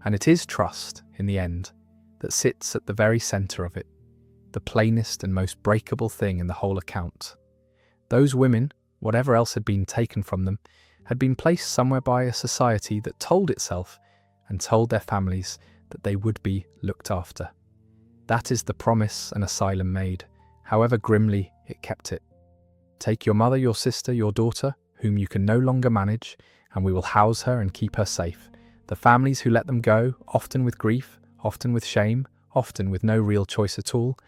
And it is trust, in the end, that sits at the very centre of it, the plainest and most breakable thing in the whole account. Those women, whatever else had been taken from them, had been placed somewhere by a society that told itself and told their families that they would be looked after. That is the promise an asylum made, however grimly it kept it. Take your mother, your sister, your daughter, whom you can no longer manage, and we will house her and keep her safe. The families who let them go, often with grief, often with shame, often with no real choice at all,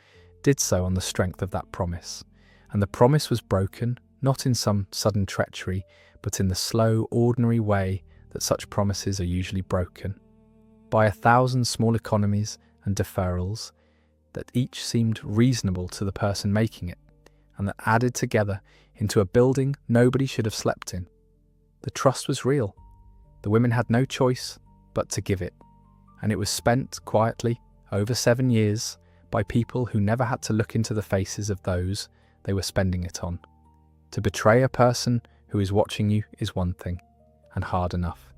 did so on the strength of that promise. And the promise was broken, not in some sudden treachery, but in the slow, ordinary way that such promises are usually broken. By 1,000 small economies and deferrals, that each seemed reasonable to the person making it, and that added together into a building nobody should have slept in. The trust was real. The women had no choice but to give it, and it was spent quietly over 7 years by people who never had to look into the faces of those they were spending it on. To betray a person who is watching you is one thing, and hard enough.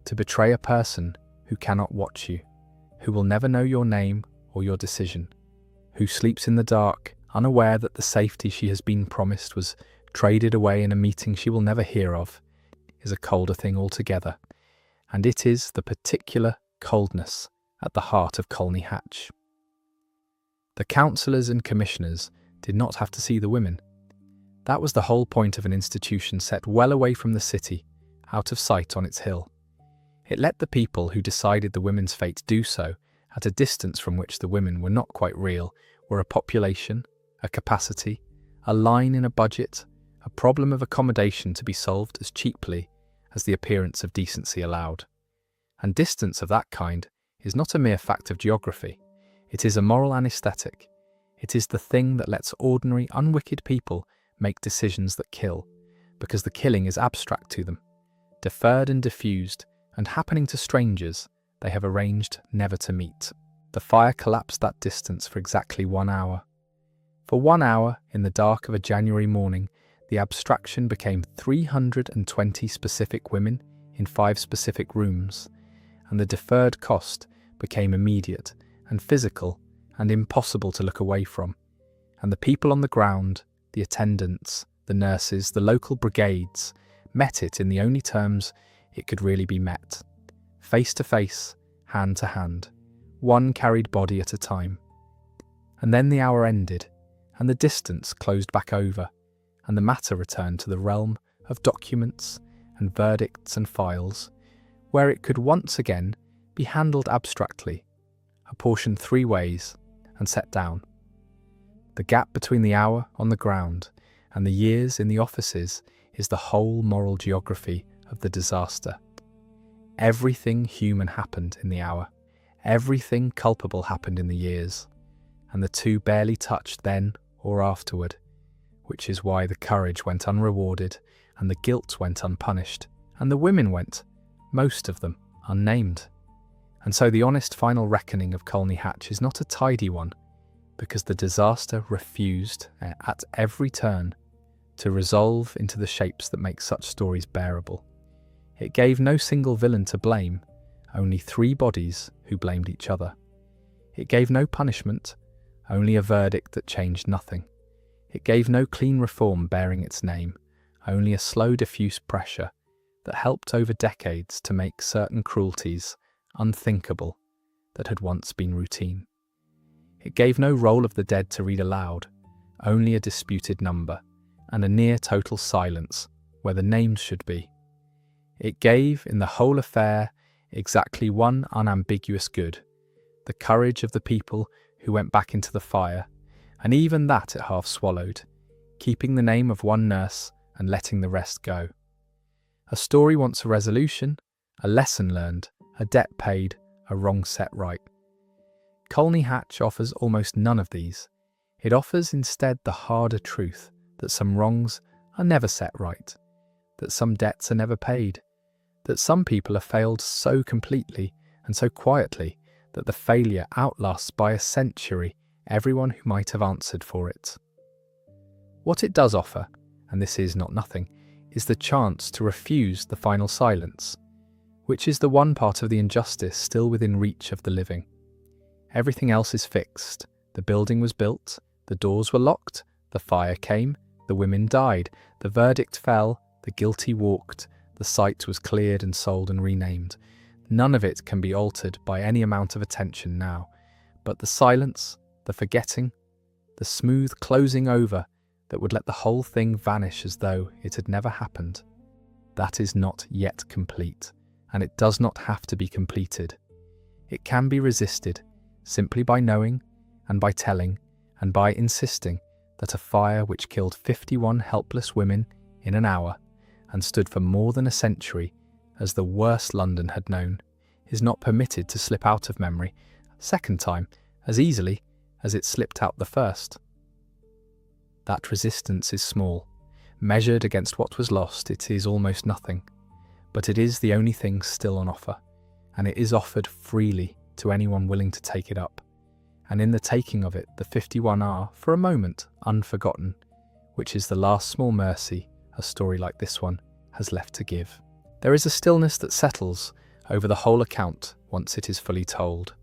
To betray a person who cannot watch you, who will never know your name or your decision, who sleeps in the dark, unaware that the safety she has been promised was traded away in a meeting she will never hear of, is a colder thing altogether, and it is the particular coldness at the heart of Colney Hatch. The councillors and commissioners did not have to see the women. That was the whole point of an institution set well away from the city, out of sight on its hill. It let the people who decided the women's fate do so at a distance from which the women were not quite real, were a population, a capacity, a line in a budget, a problem of accommodation to be solved as cheaply as the appearance of decency allowed. And distance of that kind is not a mere fact of geography. It is a moral anaesthetic. It is the thing that lets ordinary, unwicked people make decisions that kill, because the killing is abstract to them, deferred and diffused, and happening to strangers they have arranged never to meet. The fire collapsed that distance for exactly 1 hour. For 1 hour, in the dark of a January morning, the abstraction became 320 specific women in 5 specific rooms, and the deferred cost became immediate and physical and impossible to look away from. And the people on the ground, the attendants, the nurses, the local brigades, met it in the only terms it could really be met. Face to face, hand to hand, one carried body at a time. And then the hour ended, and the distance closed back over, and the matter returned to the realm of documents and verdicts and files, where it could once again be handled abstractly, apportioned 3 ways, and set down. The gap between the hour on the ground and the years in the offices is the whole moral geography of the disaster. Everything human happened in the hour. Everything culpable happened in the years, and the 2 barely touched then or afterward, which is why the courage went unrewarded and the guilt went unpunished, and the women went, most of them, unnamed. And so the honest final reckoning of Colney Hatch is not a tidy one, because the disaster refused, at every turn, to resolve into the shapes that make such stories bearable. It gave no single villain to blame, only 3 bodies who blamed each other. It gave no punishment, only a verdict that changed nothing. It gave no clean reform bearing its name, only a slow diffuse pressure that helped over decades to make certain cruelties unthinkable that had once been routine. It gave no roll of the dead to read aloud, only a disputed number, and a near total silence where the names should be. It gave, in the whole affair, exactly one unambiguous good, the courage of the people who went back into the fire, and even that it half swallowed, keeping the name of one nurse and letting the rest go. A story wants a resolution, a lesson learned, a debt paid, a wrong set right. Colney Hatch offers almost none of these. It offers instead the harder truth that some wrongs are never set right, that some debts are never paid, that some people are failed so completely and so quietly that the failure outlasts by a century everyone who might have answered for it. What it does offer, and this is not nothing, is the chance to refuse the final silence, which is the one part of the injustice still within reach of the living. Everything else is fixed. The building was built, the doors were locked, the fire came, the women died, the verdict fell, the guilty walked, the site was cleared and sold and renamed. None of it can be altered by any amount of attention now, but the silence, the forgetting, the smooth closing over that would let the whole thing vanish as though it had never happened, that is not yet complete, and it does not have to be completed. It can be resisted simply by knowing and by telling and by insisting that a fire which killed 51 helpless women in an hour and stood for more than a century as the worst London had known is not permitted to slip out of memory a second time as easily as it slipped out the first. That resistance is small. Measured against what was lost, it is almost nothing. But it is the only thing still on offer, and it is offered freely to anyone willing to take it up. And in the taking of it, the 51 are, for a moment, unforgotten, which is the last small mercy a story like this one has left to give. There is a stillness that settles over the whole account once it is fully told,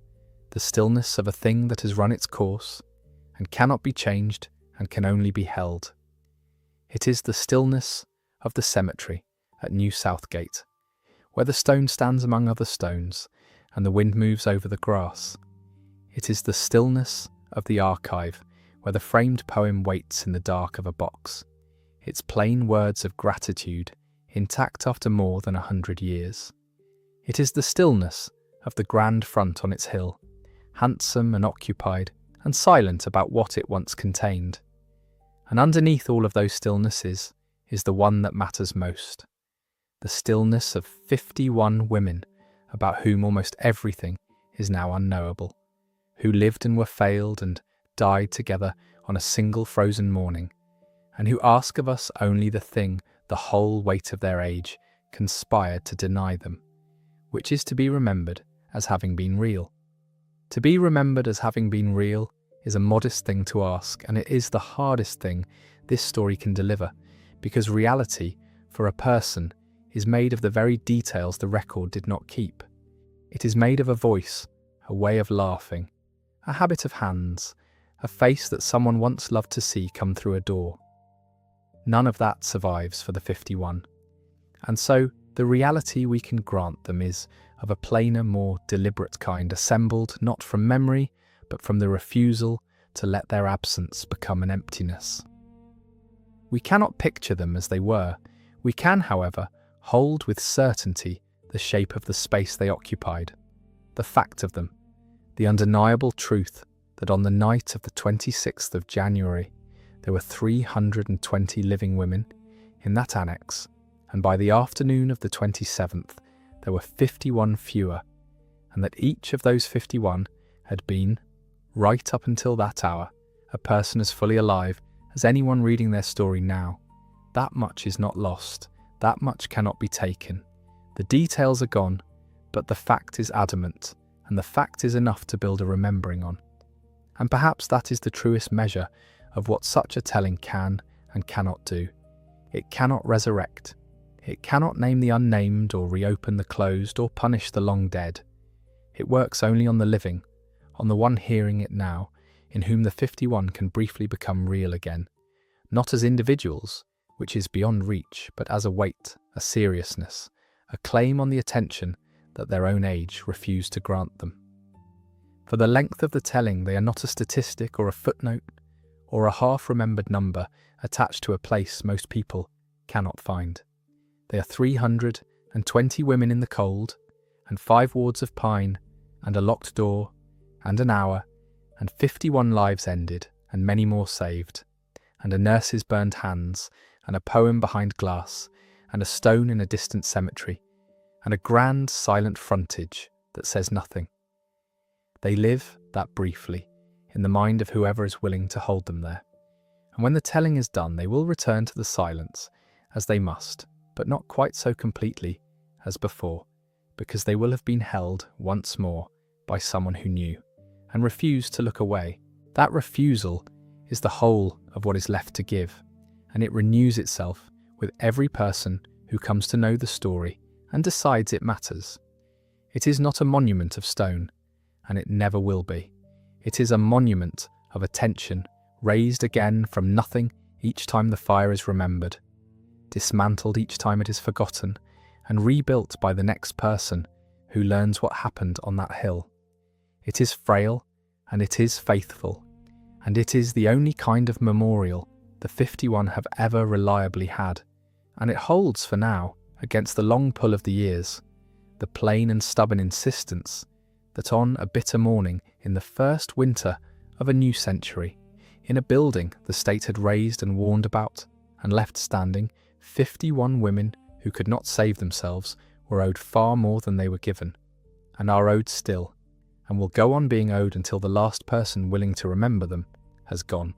the stillness of a thing that has run its course and cannot be changed and can only be held. It is the stillness of the cemetery at New Southgate, where the stone stands among other stones and the wind moves over the grass. It is the stillness of the archive, where the framed poem waits in the dark of a box, its plain words of gratitude intact after more than 100 years. It is the stillness of the grand front on its hill, handsome and occupied and silent about what it once contained. And underneath all of those stillnesses is the one that matters most, the stillness of 51 women about whom almost everything is now unknowable, who lived and were failed and died together on a single frozen morning, and who ask of us only the thing the whole weight of their age conspired to deny them, which is to be remembered as having been real. To be remembered as having been real is a modest thing to ask, and it is the hardest thing this story can deliver, because reality, for a person, is made of the very details the record did not keep. It is made of a voice, a way of laughing, a habit of hands, a face that someone once loved to see come through a door. None of that survives for the 51. And so, the reality we can grant them is of a plainer, more deliberate kind, assembled not from memory, but from the refusal to let their absence become an emptiness. We cannot picture them as they were. We can, however, hold with certainty the shape of the space they occupied, the fact of them, the undeniable truth that on the night of the 26th of January, there were 320 living women in that annex, and by the afternoon of the 27th, there were 51 fewer, and that each of those 51 had been, right up until that hour, a person as fully alive as anyone reading their story now. That much is not lost, that much cannot be taken. The details are gone, but the fact is adamant, and the fact is enough to build a remembering on. And perhaps that is the truest measure of what such a telling can and cannot do. It cannot resurrect. It cannot name the unnamed or reopen the closed or punish the long dead. It works only on the living, on the one hearing it now, in whom the 51 can briefly become real again, not as individuals, which is beyond reach, but as a weight, a seriousness, a claim on the attention that their own age refused to grant them. For the length of the telling, they are not a statistic or a footnote or a half-remembered number attached to a place most people cannot find. They are 320 women in the cold, and 5 wards of pine, and a locked door, and an hour, and 51 lives ended, and many more saved, and a nurse's burned hands, and a poem behind glass, and a stone in a distant cemetery, and a grand silent frontage that says nothing. They live, that briefly, in the mind of whoever is willing to hold them there. And when the telling is done, they will return to the silence, as they must, but not quite so completely as before, because they will have been held once more by someone who knew, and refused to look away. That refusal is the whole of what is left to give, and it renews itself with every person who comes to know the story and decides it matters. It is not a monument of stone, and it never will be. It is a monument of attention, raised again from nothing each time the fire is remembered, dismantled each time it is forgotten, and rebuilt by the next person who learns what happened on that hill. It is frail, and it is faithful, and it is the only kind of memorial the 51 have ever reliably had, and it holds for now, against the long pull of the years, the plain and stubborn insistence that on a bitter morning in the first winter of a new century, in a building the state had raised and warned about and left standing, 51 women who could not save themselves were owed far more than they were given, and are owed still, and will go on being owed until the last person willing to remember them has gone.